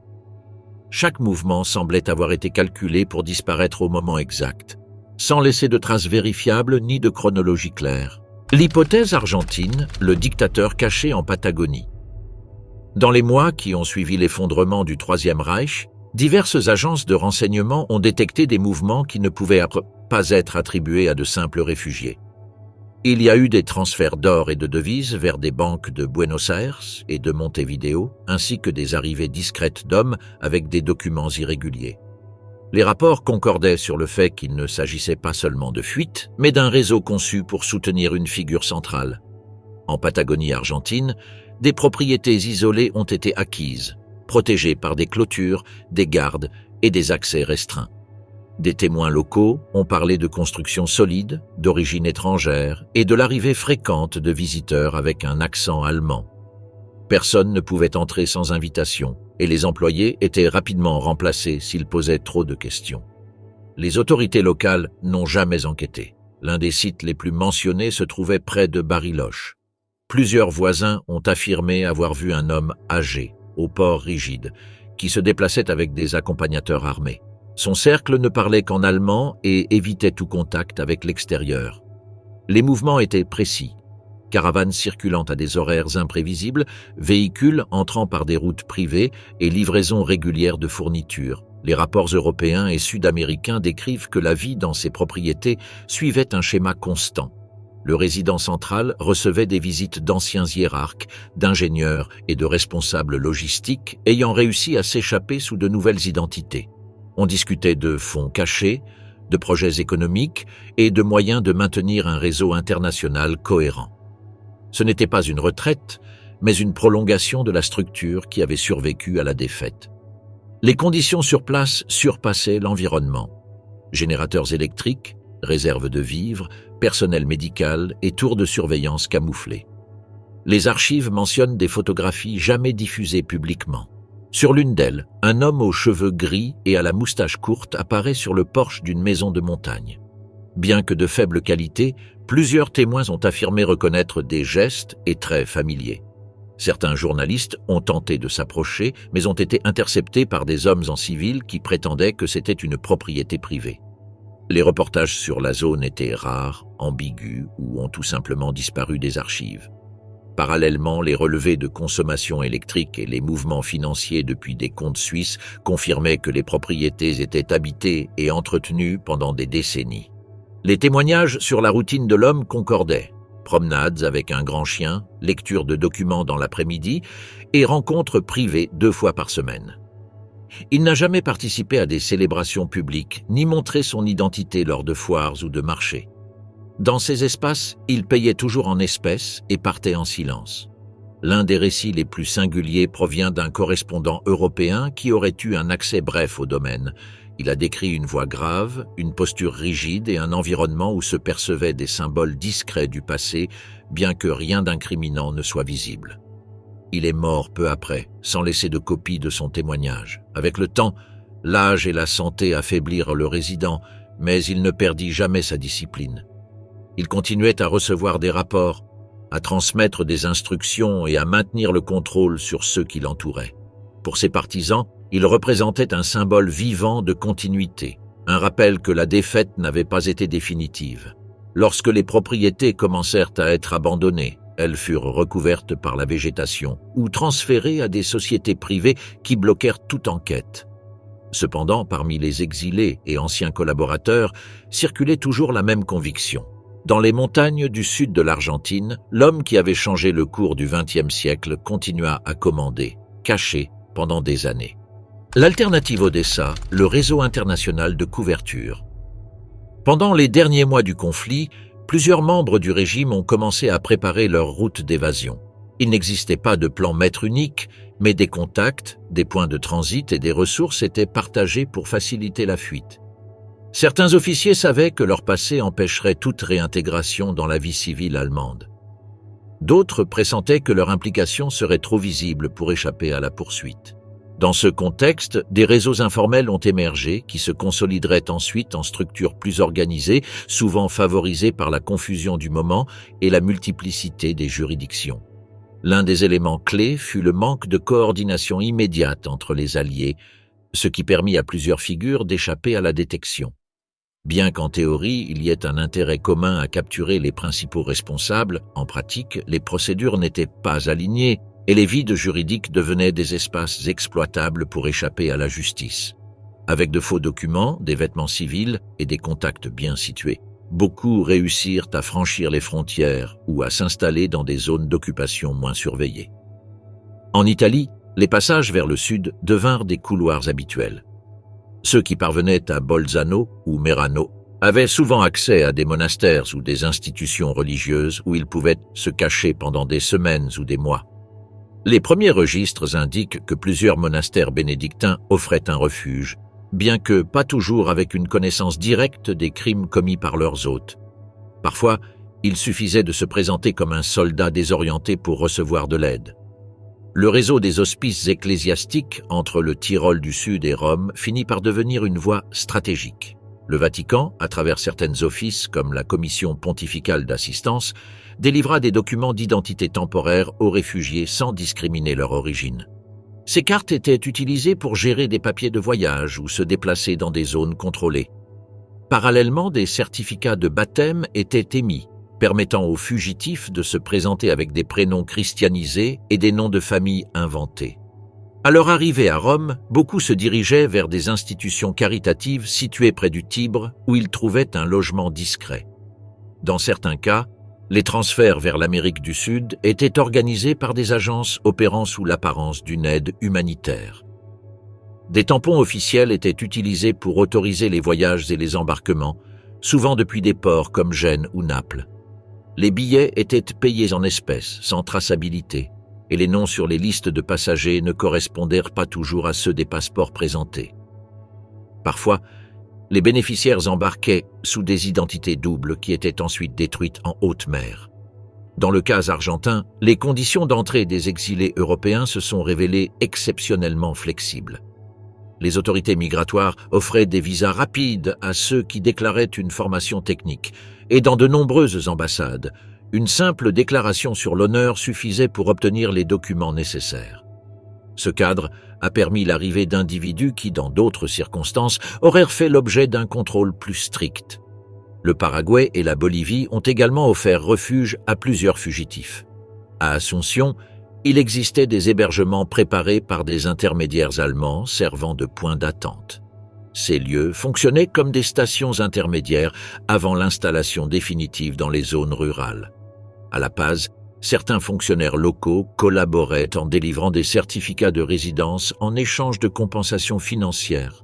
Chaque mouvement semblait avoir été calculé pour disparaître au moment exact, sans laisser de traces vérifiables ni de chronologie claire. L'hypothèse argentine, le dictateur caché en Patagonie. Dans les mois qui ont suivi l'effondrement du Troisième Reich, diverses agences de renseignement ont détecté des mouvements qui ne pouvaient pas être attribués à de simples réfugiés. Il y a eu des transferts d'or et de devises vers des banques de Buenos Aires et de Montevideo, ainsi que des arrivées discrètes d'hommes avec des documents irréguliers. Les rapports concordaient sur le fait qu'il ne s'agissait pas seulement de fuites, mais d'un réseau conçu pour soutenir une figure centrale. En Patagonie argentine, des propriétés isolées ont été acquises, protégées par des clôtures, des gardes et des accès restreints. Des témoins locaux ont parlé de constructions solides, d'origine étrangère et de l'arrivée fréquente de visiteurs avec un accent allemand. Personne ne pouvait entrer sans invitation et les employés étaient rapidement remplacés s'ils posaient trop de questions. Les autorités locales n'ont jamais enquêté. L'un des sites les plus mentionnés se trouvait près de Bariloche. Plusieurs voisins ont affirmé avoir vu un homme âgé, au port rigide, qui se déplaçait avec des accompagnateurs armés. Son cercle ne parlait qu'en allemand et évitait tout contact avec l'extérieur. Les mouvements étaient précis. Caravanes circulant à des horaires imprévisibles, véhicules entrant par des routes privées et livraisons régulières de fournitures. Les rapports européens et sud-américains décrivent que la vie dans ces propriétés suivait un schéma constant. Le résident central recevait des visites d'anciens hiérarques, d'ingénieurs et de responsables logistiques ayant réussi à s'échapper sous de nouvelles identités. On discutait de fonds cachés, de projets économiques et de moyens de maintenir un réseau international cohérent. Ce n'était pas une retraite, mais une prolongation de la structure qui avait survécu à la défaite. Les conditions sur place surpassaient l'environnement. Générateurs électriques, réserves de vivres, personnel médical et tours de surveillance camouflés. Les archives mentionnent des photographies jamais diffusées publiquement. Sur l'une d'elles, un homme aux cheveux gris et à la moustache courte apparaît sur le porche d'une maison de montagne. Bien que de faible qualité, plusieurs témoins ont affirmé reconnaître des gestes et traits familiers. Certains journalistes ont tenté de s'approcher, mais ont été interceptés par des hommes en civil qui prétendaient que c'était une propriété privée. Les reportages sur la zone étaient rares, ambigus ou ont tout simplement disparu des archives. Parallèlement, les relevés de consommation électrique et les mouvements financiers depuis des comptes suisses confirmaient que les propriétés étaient habitées et entretenues pendant des décennies. Les témoignages sur la routine de l'homme concordaient. Promenades avec un grand chien, lecture de documents dans l'après-midi et rencontres privées 2 fois par semaine. Il n'a jamais participé à des célébrations publiques ni montré son identité lors de foires ou de marchés. Dans ces espaces, il payait toujours en espèces et partait en silence. L'un des récits les plus singuliers provient d'un correspondant européen qui aurait eu un accès bref au domaine. Il a décrit une voix grave, une posture rigide et un environnement où se percevaient des symboles discrets du passé, bien que rien d'incriminant ne soit visible. Il est mort peu après, sans laisser de copie de son témoignage. Avec le temps, l'âge et la santé affaiblirent le résident, mais il ne perdit jamais sa discipline. Il continuait à recevoir des rapports, à transmettre des instructions et à maintenir le contrôle sur ceux qui l'entouraient. Pour ses partisans, il représentait un symbole vivant de continuité, un rappel que la défaite n'avait pas été définitive. Lorsque les propriétés commencèrent à être abandonnées, elles furent recouvertes par la végétation ou transférées à des sociétés privées qui bloquèrent toute enquête. Cependant, parmi les exilés et anciens collaborateurs, circulait toujours la même conviction. Dans les montagnes du sud de l'Argentine, l'homme qui avait changé le cours du XXe siècle continua à commander, caché pendant des années. L'alternative Odessa, le réseau international de couverture. Pendant les derniers mois du conflit, plusieurs membres du régime ont commencé à préparer leur route d'évasion. Il n'existait pas de plan maître unique, mais des contacts, des points de transit et des ressources étaient partagés pour faciliter la fuite. Certains officiers savaient que leur passé empêcherait toute réintégration dans la vie civile allemande. D'autres pressentaient que leur implication serait trop visible pour échapper à la poursuite. Dans ce contexte, des réseaux informels ont émergé qui se consolideraient ensuite en structures plus organisées, souvent favorisées par la confusion du moment et la multiplicité des juridictions. L'un des éléments clés fut le manque de coordination immédiate entre les alliés, ce qui permit à plusieurs figures d'échapper à la détection. Bien qu'en théorie, il y ait un intérêt commun à capturer les principaux responsables, en pratique, les procédures n'étaient pas alignées et les vides juridiques devenaient des espaces exploitables pour échapper à la justice. Avec de faux documents, des vêtements civils et des contacts bien situés, beaucoup réussirent à franchir les frontières ou à s'installer dans des zones d'occupation moins surveillées. En Italie, les passages vers le sud devinrent des couloirs habituels. Ceux qui parvenaient à Bolzano ou Merano avaient souvent accès à des monastères ou des institutions religieuses où ils pouvaient se cacher pendant des semaines ou des mois. Les premiers registres indiquent que plusieurs monastères bénédictins offraient un refuge, bien que pas toujours avec une connaissance directe des crimes commis par leurs hôtes. Parfois, il suffisait de se présenter comme un soldat désorienté pour recevoir de l'aide. Le réseau des hospices ecclésiastiques entre le Tyrol du Sud et Rome finit par devenir une voie stratégique. Le Vatican, à travers certains offices comme la Commission pontificale d'assistance, délivra des documents d'identité temporaire aux réfugiés sans discriminer leur origine. Ces cartes étaient utilisées pour gérer des papiers de voyage ou se déplacer dans des zones contrôlées. Parallèlement, des certificats de baptême étaient émis, permettant aux fugitifs de se présenter avec des prénoms christianisés et des noms de famille inventés. À leur arrivée à Rome, beaucoup se dirigeaient vers des institutions caritatives situées près du Tibre où ils trouvaient un logement discret. Dans certains cas, les transferts vers l'Amérique du Sud étaient organisés par des agences opérant sous l'apparence d'une aide humanitaire. Des tampons officiels étaient utilisés pour autoriser les voyages et les embarquements, souvent depuis des ports comme Gênes ou Naples. Les billets étaient payés en espèces, sans traçabilité, et les noms sur les listes de passagers ne correspondèrent pas toujours à ceux des passeports présentés. Parfois, les bénéficiaires embarquaient sous des identités doubles qui étaient ensuite détruites en haute mer. Dans le cas argentin, les conditions d'entrée des exilés européens se sont révélées exceptionnellement flexibles. Les autorités migratoires offraient des visas rapides à ceux qui déclaraient une formation technique, et dans de nombreuses ambassades, une simple déclaration sur l'honneur suffisait pour obtenir les documents nécessaires. Ce cadre a permis l'arrivée d'individus qui, dans d'autres circonstances, auraient fait l'objet d'un contrôle plus strict. Le Paraguay et la Bolivie ont également offert refuge à plusieurs fugitifs. À Asunción, il existait des hébergements préparés par des intermédiaires allemands servant de points d'attente. Ces lieux fonctionnaient comme des stations intermédiaires avant l'installation définitive dans les zones rurales. À La Paz, certains fonctionnaires locaux collaboraient en délivrant des certificats de résidence en échange de compensations financières.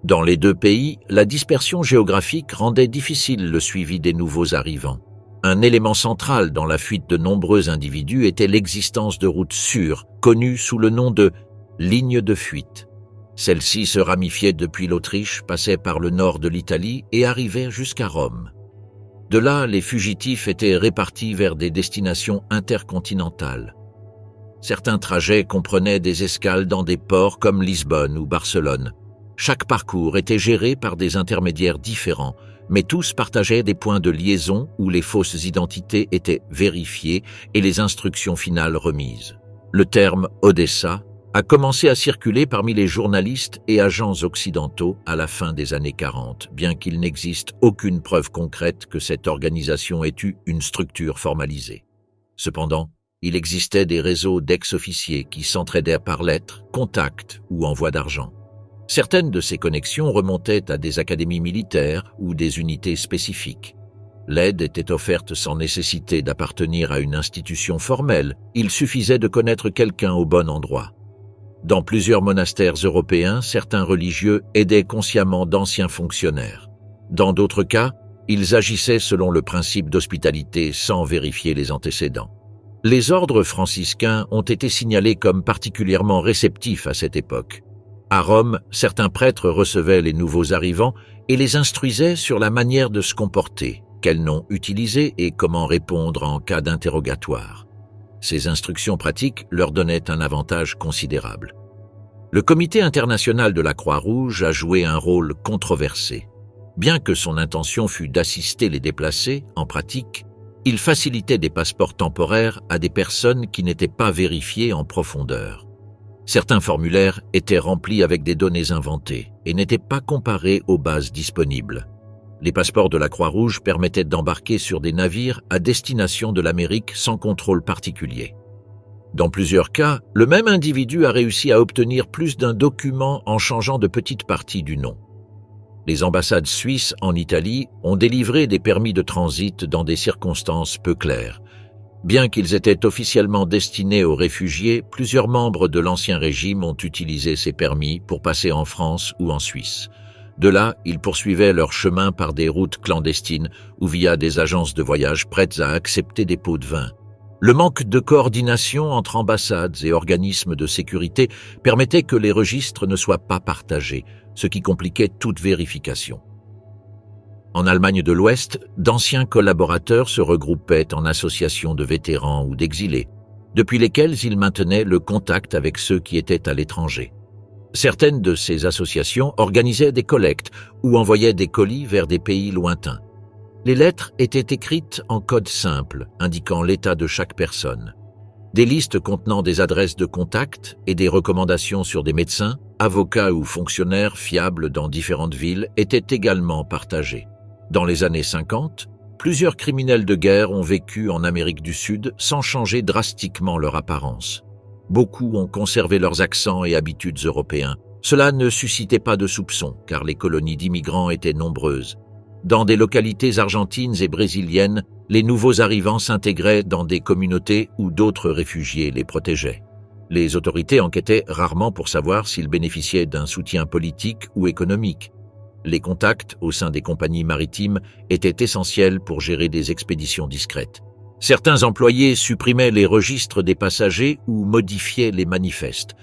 Dans les deux pays, la dispersion géographique rendait difficile le suivi des nouveaux arrivants. Un élément central dans la fuite de nombreux individus était l'existence de routes sûres, connues sous le nom de « lignes de fuite ». Celles-ci se ramifiaient depuis l'Autriche, passaient par le nord de l'Italie et arrivaient jusqu'à Rome. De là, les fugitifs étaient répartis vers des destinations intercontinentales. Certains trajets comprenaient des escales dans des ports comme Lisbonne ou Barcelone. Chaque parcours était géré par des intermédiaires différents, mais tous partageaient des points de liaison où les fausses identités étaient vérifiées et les instructions finales remises. Le terme « Odessa » a commencé à circuler parmi les journalistes et agents occidentaux à la fin des années 40, bien qu'il n'existe aucune preuve concrète que cette organisation ait eu une structure formalisée. Cependant, il existait des réseaux d'ex-officiers qui s'entraidaient par lettres, contacts ou envoi d'argent. Certaines de ces connexions remontaient à des académies militaires ou des unités spécifiques. L'aide était offerte sans nécessité d'appartenir à une institution formelle, il suffisait de connaître quelqu'un au bon endroit. Dans plusieurs monastères européens, certains religieux aidaient consciemment d'anciens fonctionnaires. Dans d'autres cas, ils agissaient selon le principe d'hospitalité sans vérifier les antécédents. Les ordres franciscains ont été signalés comme particulièrement réceptifs à cette époque. À Rome, certains prêtres recevaient les nouveaux arrivants et les instruisaient sur la manière de se comporter, quels noms utiliser et comment répondre en cas d'interrogatoire. Ces instructions pratiques leur donnaient un avantage considérable. Le Comité international de la Croix-Rouge a joué un rôle controversé. Bien que son intention fût d'assister les déplacés, en pratique, il facilitait des passeports temporaires à des personnes qui n'étaient pas vérifiées en profondeur. Certains formulaires étaient remplis avec des données inventées et n'étaient pas comparés aux bases disponibles. Les passeports de la Croix-Rouge permettaient d'embarquer sur des navires à destination de l'Amérique sans contrôle particulier. Dans plusieurs cas, le même individu a réussi à obtenir plus d'un document en changeant de petites parties du nom. Les ambassades suisses en Italie ont délivré des permis de transit dans des circonstances peu claires. Bien qu'ils étaient officiellement destinés aux réfugiés, plusieurs membres de l'Ancien Régime ont utilisé ces permis pour passer en France ou en Suisse. De là, ils poursuivaient leur chemin par des routes clandestines ou via des agences de voyage prêtes à accepter des pots de vin. Le manque de coordination entre ambassades et organismes de sécurité permettait que les registres ne soient pas partagés, ce qui compliquait toute vérification. En Allemagne de l'Ouest, d'anciens collaborateurs se regroupaient en associations de vétérans ou d'exilés, depuis lesquels ils maintenaient le contact avec ceux qui étaient à l'étranger. Certaines de ces associations organisaient des collectes ou envoyaient des colis vers des pays lointains. Les lettres étaient écrites en code simple, indiquant l'état de chaque personne. Des listes contenant des adresses de contact et des recommandations sur des médecins, avocats ou fonctionnaires fiables dans différentes villes étaient également partagées. Dans les années 50, plusieurs criminels de guerre ont vécu en Amérique du Sud sans changer drastiquement leur apparence. Beaucoup ont conservé leurs accents et habitudes européens. Cela ne suscitait pas de soupçons, car les colonies d'immigrants étaient nombreuses. Dans des localités argentines et brésiliennes, les nouveaux arrivants s'intégraient dans des communautés où d'autres réfugiés les protégeaient. Les autorités enquêtaient rarement pour savoir s'ils bénéficiaient d'un soutien politique ou économique. Les contacts au sein des compagnies maritimes étaient essentiels pour gérer des expéditions discrètes. Certains employés supprimaient les registres des passagers ou modifiaient les manifestes.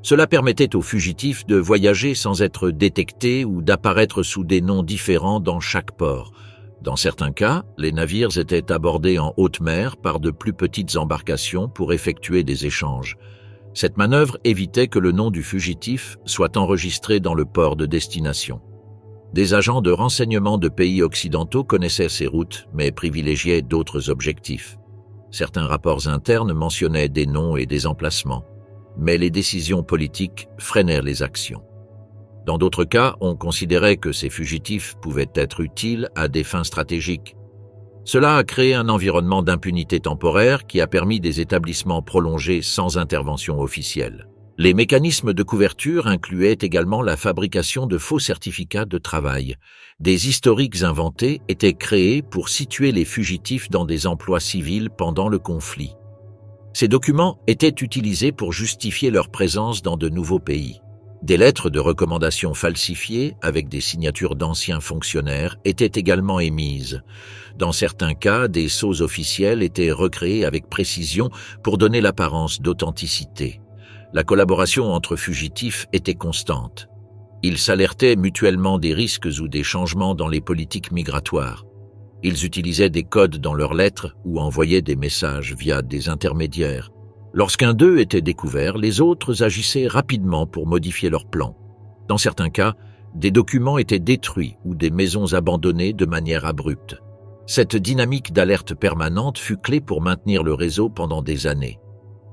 Cela permettait aux fugitifs de voyager sans être détectés ou d'apparaître sous des noms différents dans chaque port. Dans certains cas, les navires étaient abordés en haute mer par de plus petites embarcations pour effectuer des échanges. Cette manœuvre évitait que le nom du fugitif soit enregistré dans le port de destination. Des agents de renseignement de pays occidentaux connaissaient ces routes, mais privilégiaient d'autres objectifs. Certains rapports internes mentionnaient des noms et des emplacements, mais les décisions politiques freinèrent les actions. Dans d'autres cas, on considérait que ces fugitifs pouvaient être utiles à des fins stratégiques. Cela a créé un environnement d'impunité temporaire qui a permis des établissements prolongés sans intervention officielle. Les mécanismes de couverture incluaient également la fabrication de faux certificats de travail. Des historiques inventés étaient créés pour situer les fugitifs dans des emplois civils pendant le conflit. Ces documents étaient utilisés pour justifier leur présence dans de nouveaux pays. Des lettres de recommandation falsifiées, avec des signatures d'anciens fonctionnaires, étaient également émises. Dans certains cas, des sceaux officiels étaient recréés avec précision pour donner l'apparence d'authenticité. La collaboration entre fugitifs était constante. Ils s'alertaient mutuellement des risques ou des changements dans les politiques migratoires. Ils utilisaient des codes dans leurs lettres ou envoyaient des messages via des intermédiaires. Lorsqu'un d'eux était découvert, les autres agissaient rapidement pour modifier leurs plans. Dans certains cas, des documents étaient détruits ou des maisons abandonnées de manière abrupte. Cette dynamique d'alerte permanente fut clé pour maintenir le réseau pendant des années.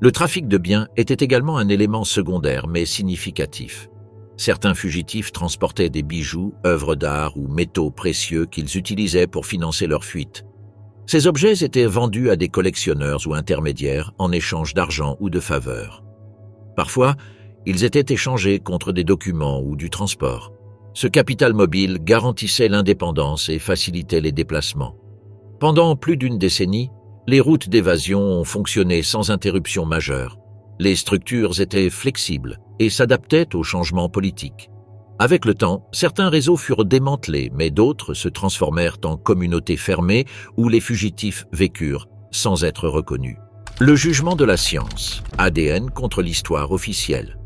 Le trafic de biens était également un élément secondaire mais significatif. Certains fugitifs transportaient des bijoux, œuvres d'art ou métaux précieux qu'ils utilisaient pour financer leur fuite. Ces objets étaient vendus à des collectionneurs ou intermédiaires en échange d'argent ou de faveurs. Parfois, ils étaient échangés contre des documents ou du transport. Ce capital mobile garantissait l'indépendance et facilitait les déplacements. Pendant plus d'une décennie, les routes d'évasion ont fonctionné sans interruption majeure. Les structures étaient flexibles et s'adaptaient aux changements politiques. Avec le temps, certains réseaux furent démantelés, mais d'autres se transformèrent en communautés fermées où les fugitifs vécurent sans être reconnus. Le jugement de la science, ADN contre l'histoire officielle.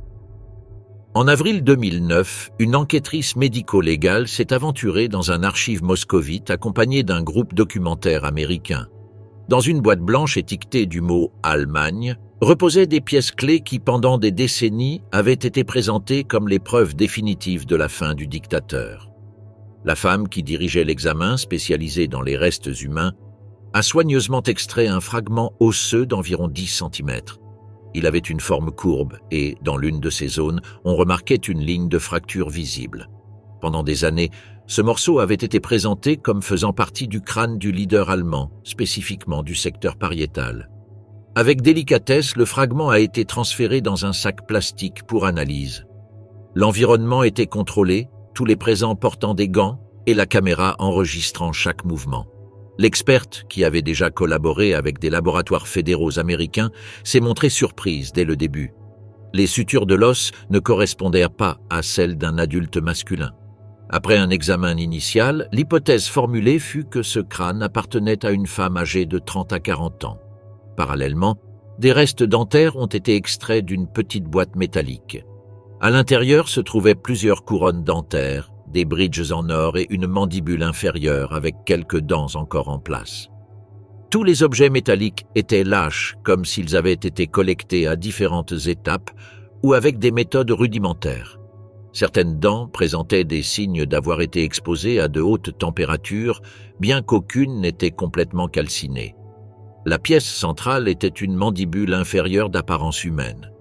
En avril 2009, une enquêtrice médico-légale s'est aventurée dans un archive moscovite accompagnée d'un groupe documentaire américain. Dans une boîte blanche étiquetée du mot « Allemagne », reposaient des pièces clés qui, pendant des décennies, avaient été présentées comme les preuves définitives de la fin du dictateur. La femme qui dirigeait l'examen, spécialisée dans les restes humains, a soigneusement extrait un fragment osseux d'environ 10 cm. Il avait une forme courbe et, dans l'une de ces zones, on remarquait une ligne de fracture visible. Pendant des années, ce morceau avait été présenté comme faisant partie du crâne du leader allemand, spécifiquement du secteur pariétal. Avec délicatesse, le fragment a été transféré dans un sac plastique pour analyse. L'environnement était contrôlé, tous les présents portant des gants et la caméra enregistrant chaque mouvement. L'experte, qui avait déjà collaboré avec des laboratoires fédéraux américains, s'est montrée surprise dès le début. Les sutures de l'os ne correspondaient pas à celles d'un adulte masculin. Après un examen initial, l'hypothèse formulée fut que ce crâne appartenait à une femme âgée de 30 à 40 ans. Parallèlement, des restes dentaires ont été extraits d'une petite boîte métallique. À l'intérieur se trouvaient plusieurs couronnes dentaires, des bridges en or et une mandibule inférieure avec quelques dents encore en place. Tous les objets métalliques étaient lâches, comme s'ils avaient été collectés à différentes étapes ou avec des méthodes rudimentaires. Certaines dents présentaient des signes d'avoir été exposées à de hautes températures, bien qu'aucune n'était complètement calcinée. La pièce centrale était une mandibule inférieure d'apparence humaine.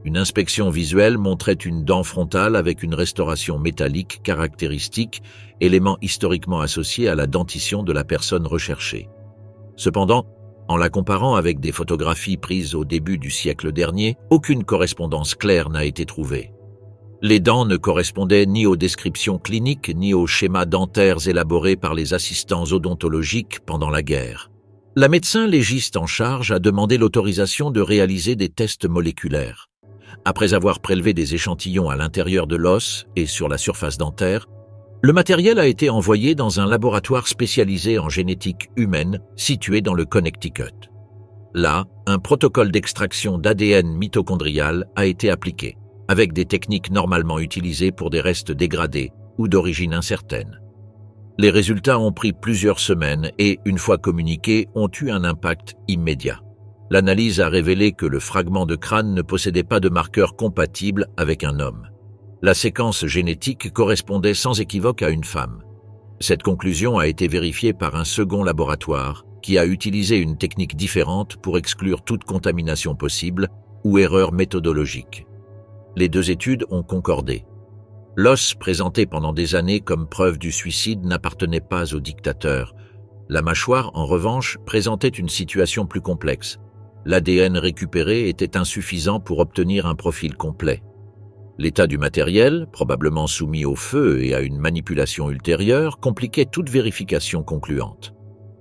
Une inspection visuelle montrait une dent frontale avec une restauration métallique caractéristique, élément historiquement associé à la dentition de la personne recherchée. Cependant, en la comparant avec des photographies prises au début du siècle dernier, aucune correspondance claire n'a été trouvée. Les dents ne correspondaient ni aux descriptions cliniques ni aux schémas dentaires élaborés par les assistants odontologiques pendant la guerre. La médecin légiste en charge a demandé l'autorisation de réaliser des tests moléculaires. Après avoir prélevé des échantillons à l'intérieur de l'os et sur la surface dentaire, Le matériel a été envoyé dans un laboratoire spécialisé en génétique humaine situé dans le Connecticut. Là, un protocole d'extraction d'ADN mitochondrial a été appliqué, avec des techniques normalement utilisées pour des restes dégradés ou d'origine incertaine. Les résultats ont pris plusieurs semaines et, une fois communiqués, ont eu un impact immédiat. L'analyse a révélé que le fragment de crâne ne possédait pas de marqueur compatible avec un homme. La séquence génétique correspondait sans équivoque à une femme. Cette conclusion a été vérifiée par un second laboratoire qui a utilisé une technique différente pour exclure toute contamination possible ou erreur méthodologique. Les deux études ont concordé. L'os présenté pendant des années comme preuve du suicide n'appartenait pas au dictateur. La mâchoire, en revanche, présentait une situation plus complexe. L'ADN récupéré était insuffisant pour obtenir un profil complet. L'état du matériel, probablement soumis au feu et à une manipulation ultérieure, compliquait toute vérification concluante.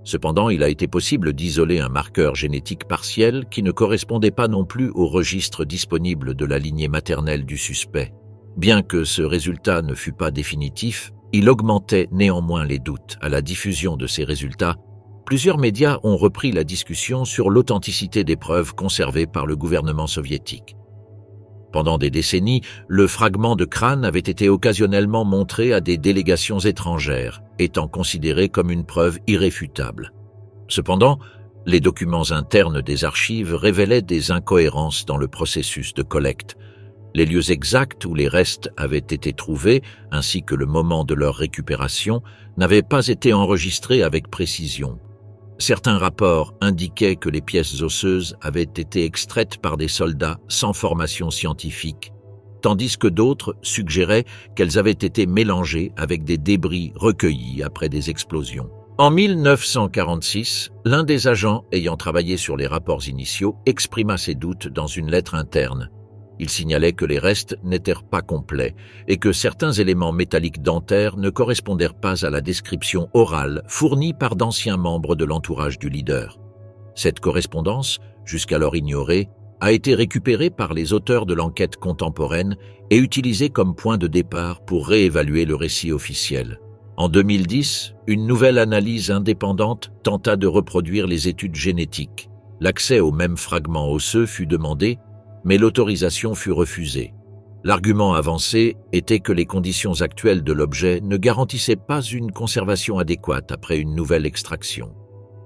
Cependant, il a été possible d'isoler un marqueur génétique partiel qui ne correspondait pas non plus au registre disponible de la lignée maternelle du suspect. Bien que ce résultat ne fût pas définitif, il augmentait néanmoins les doutes. À la diffusion de ces résultats, plusieurs médias ont repris la discussion sur l'authenticité des preuves conservées par le gouvernement soviétique. Pendant des décennies, le fragment de crâne avait été occasionnellement montré à des délégations étrangères, étant considéré comme une preuve irréfutable. Cependant, les documents internes des archives révélaient des incohérences dans le processus de collecte. Les lieux exacts où les restes avaient été trouvés, ainsi que le moment de leur récupération, n'avaient pas été enregistrés avec précision. Certains rapports indiquaient que les pièces osseuses avaient été extraites par des soldats sans formation scientifique, tandis que d'autres suggéraient qu'elles avaient été mélangées avec des débris recueillis après des explosions. En 1946, l'un des agents ayant travaillé sur les rapports initiaux exprima ses doutes dans une lettre interne. Il signalait que les restes n'étaient pas complets et que certains éléments métalliques dentaires ne correspondèrent pas à la description orale fournie par d'anciens membres de l'entourage du leader. Cette correspondance, jusqu'alors ignorée, a été récupérée par les auteurs de l'enquête contemporaine et utilisée comme point de départ pour réévaluer le récit officiel. En 2010, une nouvelle analyse indépendante tenta de reproduire les études génétiques. L'accès aux mêmes fragments osseux fut demandé, mais l'autorisation fut refusée. L'argument avancé était que les conditions actuelles de l'objet ne garantissaient pas une conservation adéquate après une nouvelle extraction.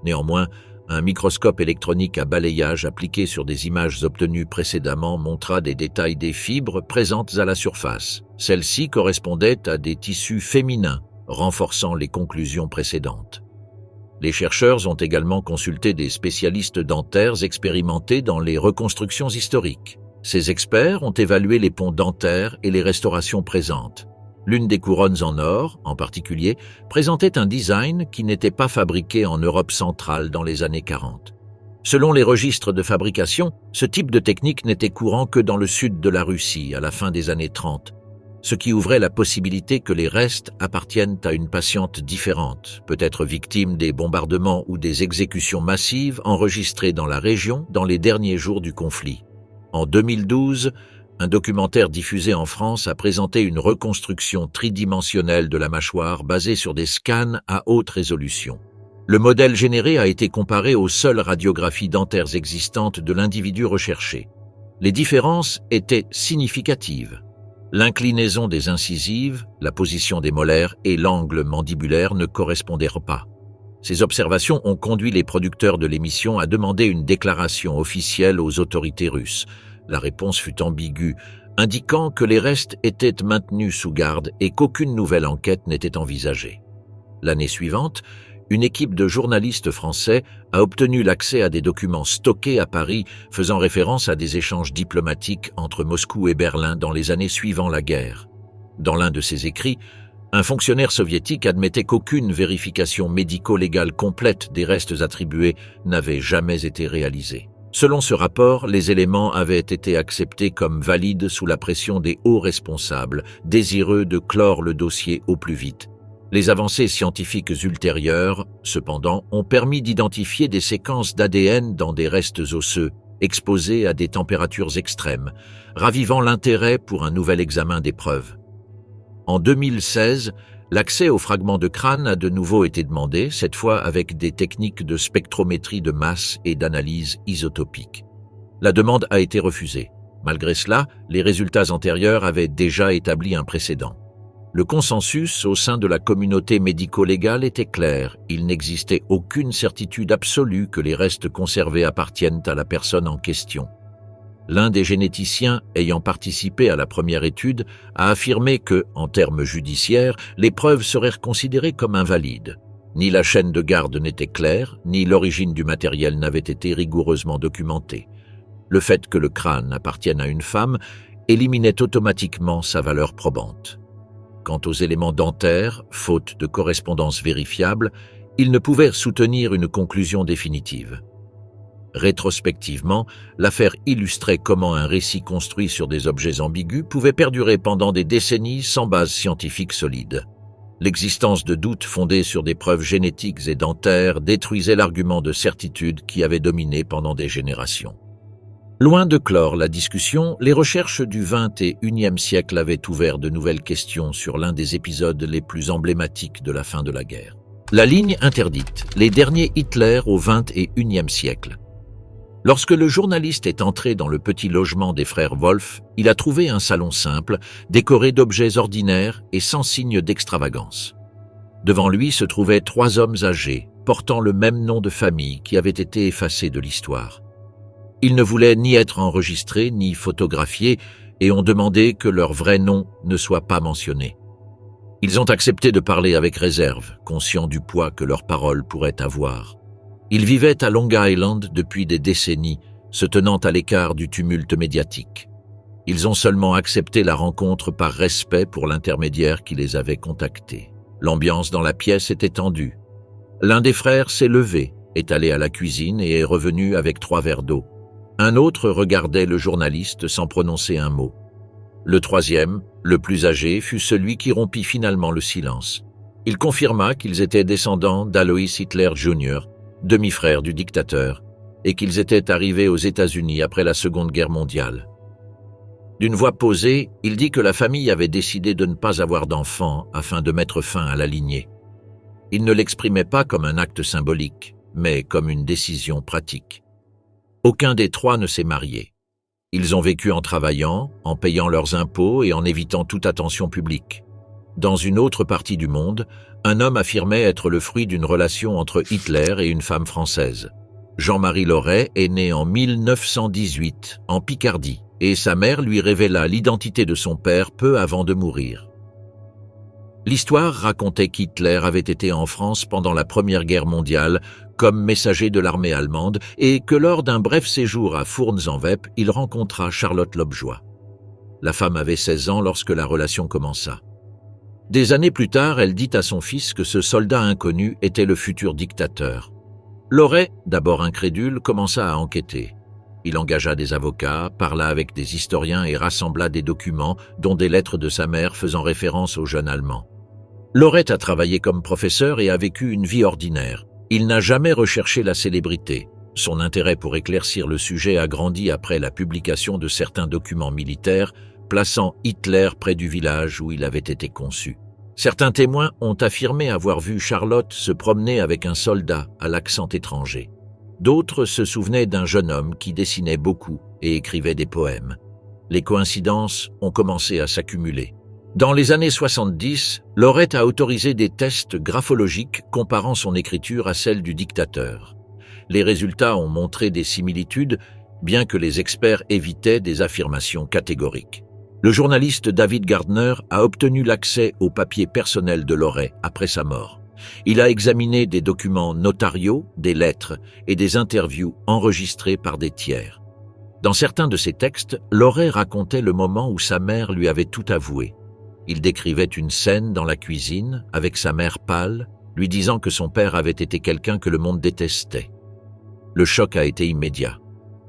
Néanmoins, un microscope électronique à balayage appliqué sur des images obtenues précédemment montra des détails des fibres présentes à la surface. Celles-ci correspondaient à des tissus féminins, renforçant les conclusions précédentes. Les chercheurs ont également consulté des spécialistes dentaires expérimentés dans les reconstructions historiques. Ces experts ont évalué les ponts dentaires et les restaurations présentes. L'une des couronnes en or, en particulier, présentait un design qui n'était pas fabriqué en Europe centrale dans les années 40. Selon les registres de fabrication, ce type de technique n'était courant que dans le sud de la Russie à la fin des années 30, ce qui ouvrait la possibilité que les restes appartiennent à une patiente différente, peut-être victime des bombardements ou des exécutions massives enregistrées dans la région dans les derniers jours du conflit. En 2012, un documentaire diffusé en France a présenté une reconstruction tridimensionnelle de la mâchoire basée sur des scans à haute résolution. Le modèle généré a été comparé aux seules radiographies dentaires existantes de l'individu recherché. Les différences étaient significatives. L'inclinaison des incisives, la position des molaires et l'angle mandibulaire ne correspondaient pas. Ces observations ont conduit les producteurs de l'émission à demander une déclaration officielle aux autorités russes. La réponse fut ambiguë, indiquant que les restes étaient maintenus sous garde et qu'aucune nouvelle enquête n'était envisagée. L'année suivante, une équipe de journalistes français a obtenu l'accès à des documents stockés à Paris faisant référence à des échanges diplomatiques entre Moscou et Berlin dans les années suivant la guerre. Dans l'un de ces écrits, un fonctionnaire soviétique admettait qu'aucune vérification médico-légale complète des restes attribués n'avait jamais été réalisée. Selon ce rapport, les éléments avaient été acceptés comme valides sous la pression des hauts responsables, désireux de clore le dossier au plus vite. Les avancées scientifiques ultérieures, cependant, ont permis d'identifier des séquences d'ADN dans des restes osseux, exposés à des températures extrêmes, ravivant l'intérêt pour un nouvel examen des preuves. En 2016, L'accès aux fragments de crâne a de nouveau été demandé, cette fois avec des techniques de spectrométrie de masse et d'analyse isotopique. La demande a été refusée. Malgré cela, les résultats antérieurs avaient déjà établi un précédent. Le consensus au sein de la communauté médico-légale était clair. Il n'existait aucune certitude absolue que les restes conservés appartiennent à la personne en question. L'un des généticiens ayant participé à la première étude a affirmé que, en termes judiciaires, les preuves seraient considérées comme invalides. Ni la chaîne de garde n'était claire, ni l'origine du matériel n'avait été rigoureusement documentée. Le fait que le crâne appartienne à une femme éliminait automatiquement sa valeur probante. Quant aux éléments dentaires, faute de correspondance vérifiable, ils ne pouvaient soutenir une conclusion définitive. Rétrospectivement, l'affaire illustrait comment un récit construit sur des objets ambigus pouvait perdurer pendant des décennies sans base scientifique solide. L'existence de doutes fondés sur des preuves génétiques et dentaires détruisait l'argument de certitude qui avait dominé pendant des générations. Loin de clore la discussion, les recherches du XXIe siècle avaient ouvert de nouvelles questions sur l'un des épisodes les plus emblématiques de la fin de la guerre. La ligne interdite, les derniers Hitler au XXIe siècle. Lorsque le journaliste est entré dans le petit logement des frères Wolf, il a trouvé un salon simple, décoré d'objets ordinaires et sans signe d'extravagance. Devant lui se trouvaient 3 hommes âgés, portant le même nom de famille qui avait été effacé de l'histoire. Ils ne voulaient ni être enregistrés ni photographiés et ont demandé que leur vrai nom ne soit pas mentionné. Ils ont accepté de parler avec réserve, conscients du poids que leurs paroles pourraient avoir. Ils vivaient à Long Island depuis des décennies, se tenant à l'écart du tumulte médiatique. Ils ont seulement accepté la rencontre par respect pour l'intermédiaire qui les avait contactés. L'ambiance dans la pièce était tendue. L'un des frères s'est levé, est allé à la cuisine et est revenu avec 3 verres d'eau. Un autre regardait le journaliste sans prononcer un mot. Le troisième, le plus âgé, fut celui qui rompit finalement le silence. Il confirma qu'ils étaient descendants d'Alois Hitler Jr., demi-frère du dictateur, et qu'ils étaient arrivés aux États-Unis après la Seconde Guerre mondiale. D'une voix posée, il dit que la famille avait décidé de ne pas avoir d'enfants afin de mettre fin à la lignée. Il ne l'exprimait pas comme un acte symbolique, mais comme une décision pratique. Aucun des 3 ne s'est marié. Ils ont vécu en travaillant, en payant leurs impôts et en évitant toute attention publique. Dans une autre partie du monde, un homme affirmait être le fruit d'une relation entre Hitler et une femme française. Jean-Marie Loret est né en 1918, en Picardie, et sa mère lui révéla l'identité de son père peu avant de mourir. L'histoire racontait qu'Hitler avait été en France pendant la Première Guerre mondiale comme messager de l'armée allemande et que lors d'un bref séjour à Fournes-en-Wep, il rencontra Charlotte Lobjoie. La femme avait 16 ans lorsque la relation commença. Des années plus tard, elle dit à son fils que ce soldat inconnu était le futur dictateur. Loret, d'abord incrédule, commença à enquêter. Il engagea des avocats, parla avec des historiens et rassembla des documents, dont des lettres de sa mère faisant référence au jeune Allemand. Loret a travaillé comme professeur et a vécu une vie ordinaire. Il n'a jamais recherché la célébrité. Son intérêt pour éclaircir le sujet a grandi après la publication de certains documents militaires, plaçant Hitler près du village où il avait été conçu. Certains témoins ont affirmé avoir vu Charlotte se promener avec un soldat à l'accent étranger. D'autres se souvenaient d'un jeune homme qui dessinait beaucoup et écrivait des poèmes. Les coïncidences ont commencé à s'accumuler. Dans les années 70, Loret a autorisé des tests graphologiques comparant son écriture à celle du dictateur. Les résultats ont montré des similitudes, bien que les experts évitaient des affirmations catégoriques. Le journaliste David Gardner a obtenu l'accès aux papiers personnels de Loret après sa mort. Il a examiné des documents notariaux, des lettres et des interviews enregistrées par des tiers. Dans certains de ces textes, Loret racontait le moment où sa mère lui avait tout avoué. Il décrivait une scène dans la cuisine avec sa mère pâle, lui disant que son père avait été quelqu'un que le monde détestait. Le choc a été immédiat.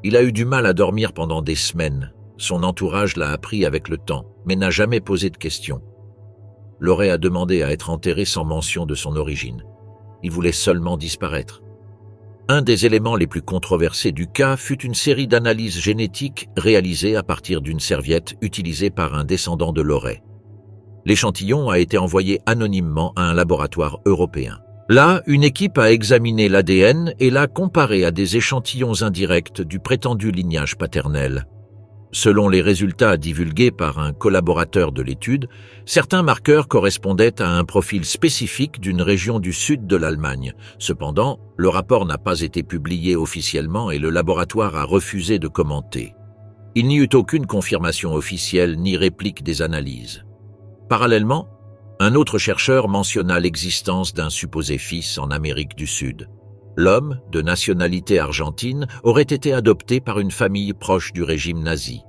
Il a eu du mal à dormir pendant des semaines. Son entourage l'a appris avec le temps, mais n'a jamais posé de questions. Loret a demandé à être enterré sans mention de son origine. Il voulait seulement disparaître. Un des éléments les plus controversés du cas fut une série d'analyses génétiques réalisées à partir d'une serviette utilisée par un descendant de Loret. L'échantillon a été envoyé anonymement à un laboratoire européen. Là, une équipe a examiné l'ADN et l'a comparé à des échantillons indirects du prétendu lignage paternel. Selon les résultats divulgués par un collaborateur de l'étude, certains marqueurs correspondaient à un profil spécifique d'une région du sud de l'Allemagne. Cependant, le rapport n'a pas été publié officiellement et le laboratoire a refusé de commenter. Il n'y eut aucune confirmation officielle ni réplique des analyses. Parallèlement, un autre chercheur mentionna l'existence d'un supposé fils en Amérique du Sud. L'homme, de nationalité argentine, aurait été adopté par une famille proche du régime nazi.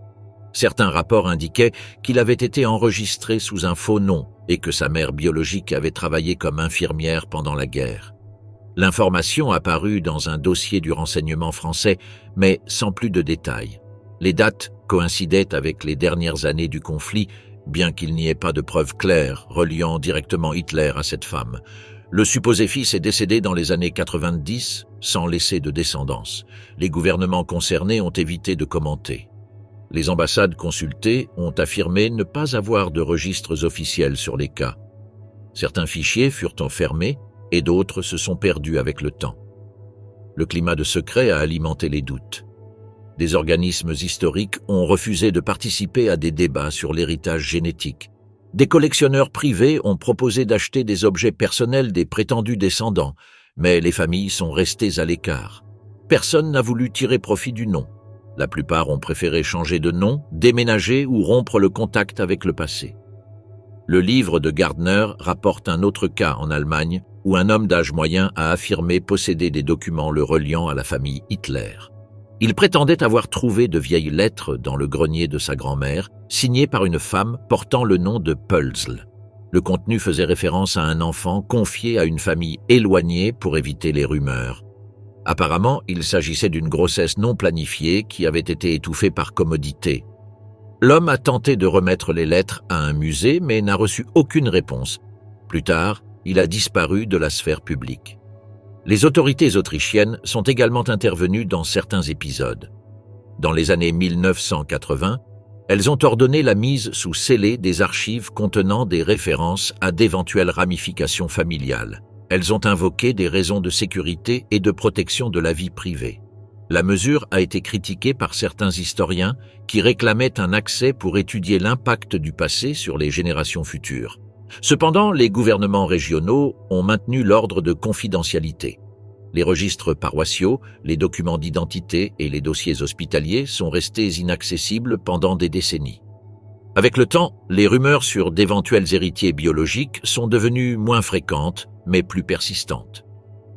Certains rapports indiquaient qu'il avait été enregistré sous un faux nom et que sa mère biologique avait travaillé comme infirmière pendant la guerre. L'information apparut dans un dossier du renseignement français, mais sans plus de détails. Les dates coïncidaient avec les dernières années du conflit, bien qu'il n'y ait pas de preuves claires reliant directement Hitler à cette femme. Le supposé fils est décédé dans les années 90 sans laisser de descendance. Les gouvernements concernés ont évité de commenter. Les ambassades consultées ont affirmé ne pas avoir de registres officiels sur les cas. Certains fichiers furent enfermés et d'autres se sont perdus avec le temps. Le climat de secret a alimenté les doutes. Des organismes historiques ont refusé de participer à des débats sur l'héritage génétique. Des collectionneurs privés ont proposé d'acheter des objets personnels des prétendus descendants, mais les familles sont restées à l'écart. Personne n'a voulu tirer profit du nom. La plupart ont préféré changer de nom, déménager ou rompre le contact avec le passé. Le livre de Gardner rapporte un autre cas en Allemagne où un homme d'âge moyen a affirmé posséder des documents le reliant à la famille Hitler. Il prétendait avoir trouvé de vieilles lettres dans le grenier de sa grand-mère, signées par une femme portant le nom de Pölzl. Le contenu faisait référence à un enfant confié à une famille éloignée pour éviter les rumeurs. Apparemment, il s'agissait d'une grossesse non planifiée qui avait été étouffée par commodité. L'homme a tenté de remettre les lettres à un musée, mais n'a reçu aucune réponse. Plus tard, il a disparu de la sphère publique. Les autorités autrichiennes sont également intervenues dans certains épisodes. Dans les années 1980, elles ont ordonné la mise sous scellé des archives contenant des références à d'éventuelles ramifications familiales. Elles ont invoqué des raisons de sécurité et de protection de la vie privée. La mesure a été critiquée par certains historiens qui réclamaient un accès pour étudier l'impact du passé sur les générations futures. Cependant, les gouvernements régionaux ont maintenu l'ordre de confidentialité. Les registres paroissiaux, les documents d'identité et les dossiers hospitaliers sont restés inaccessibles pendant des décennies. Avec le temps, les rumeurs sur d'éventuels héritiers biologiques sont devenues moins fréquentes, mais plus persistantes.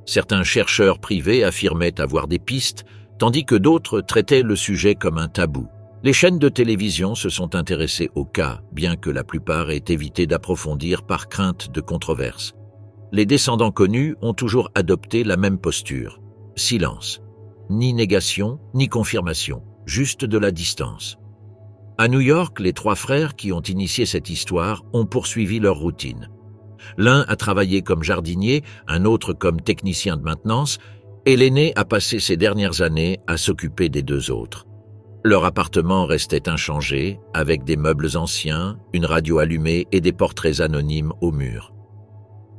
Certains chercheurs privés affirmaient avoir des pistes, tandis que d'autres traitaient le sujet comme un tabou. Les chaînes de télévision se sont intéressées au cas, bien que la plupart aient évité d'approfondir par crainte de controverses. Les descendants connus ont toujours adopté la même posture. Silence. Ni négation, ni confirmation, juste de la distance. À New York, les trois frères qui ont initié cette histoire ont poursuivi leur routine. L'un a travaillé comme jardinier, un autre comme technicien de maintenance, et l'aîné a passé ses dernières années à s'occuper des deux autres. Leur appartement restait inchangé, avec des meubles anciens, une radio allumée et des portraits anonymes au mur.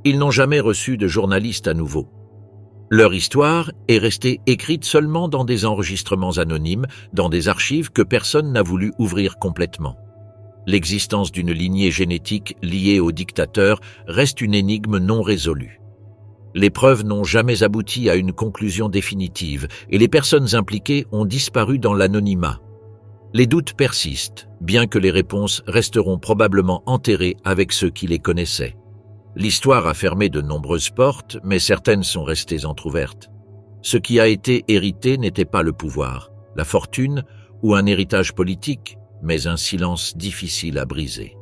Ils n'ont jamais reçu de journaliste à nouveau. Leur histoire est restée écrite seulement dans des enregistrements anonymes, dans des archives que personne n'a voulu ouvrir complètement. L'existence d'une lignée génétique liée au dictateur reste une énigme non résolue. Les preuves n'ont jamais abouti à une conclusion définitive et les personnes impliquées ont disparu dans l'anonymat. Les doutes persistent, bien que les réponses resteront probablement enterrées avec ceux qui les connaissaient. L'histoire a fermé de nombreuses portes, mais certaines sont restées entrouvertes. Ce qui a été hérité n'était pas le pouvoir, la fortune ou un héritage politique, mais un silence difficile à briser.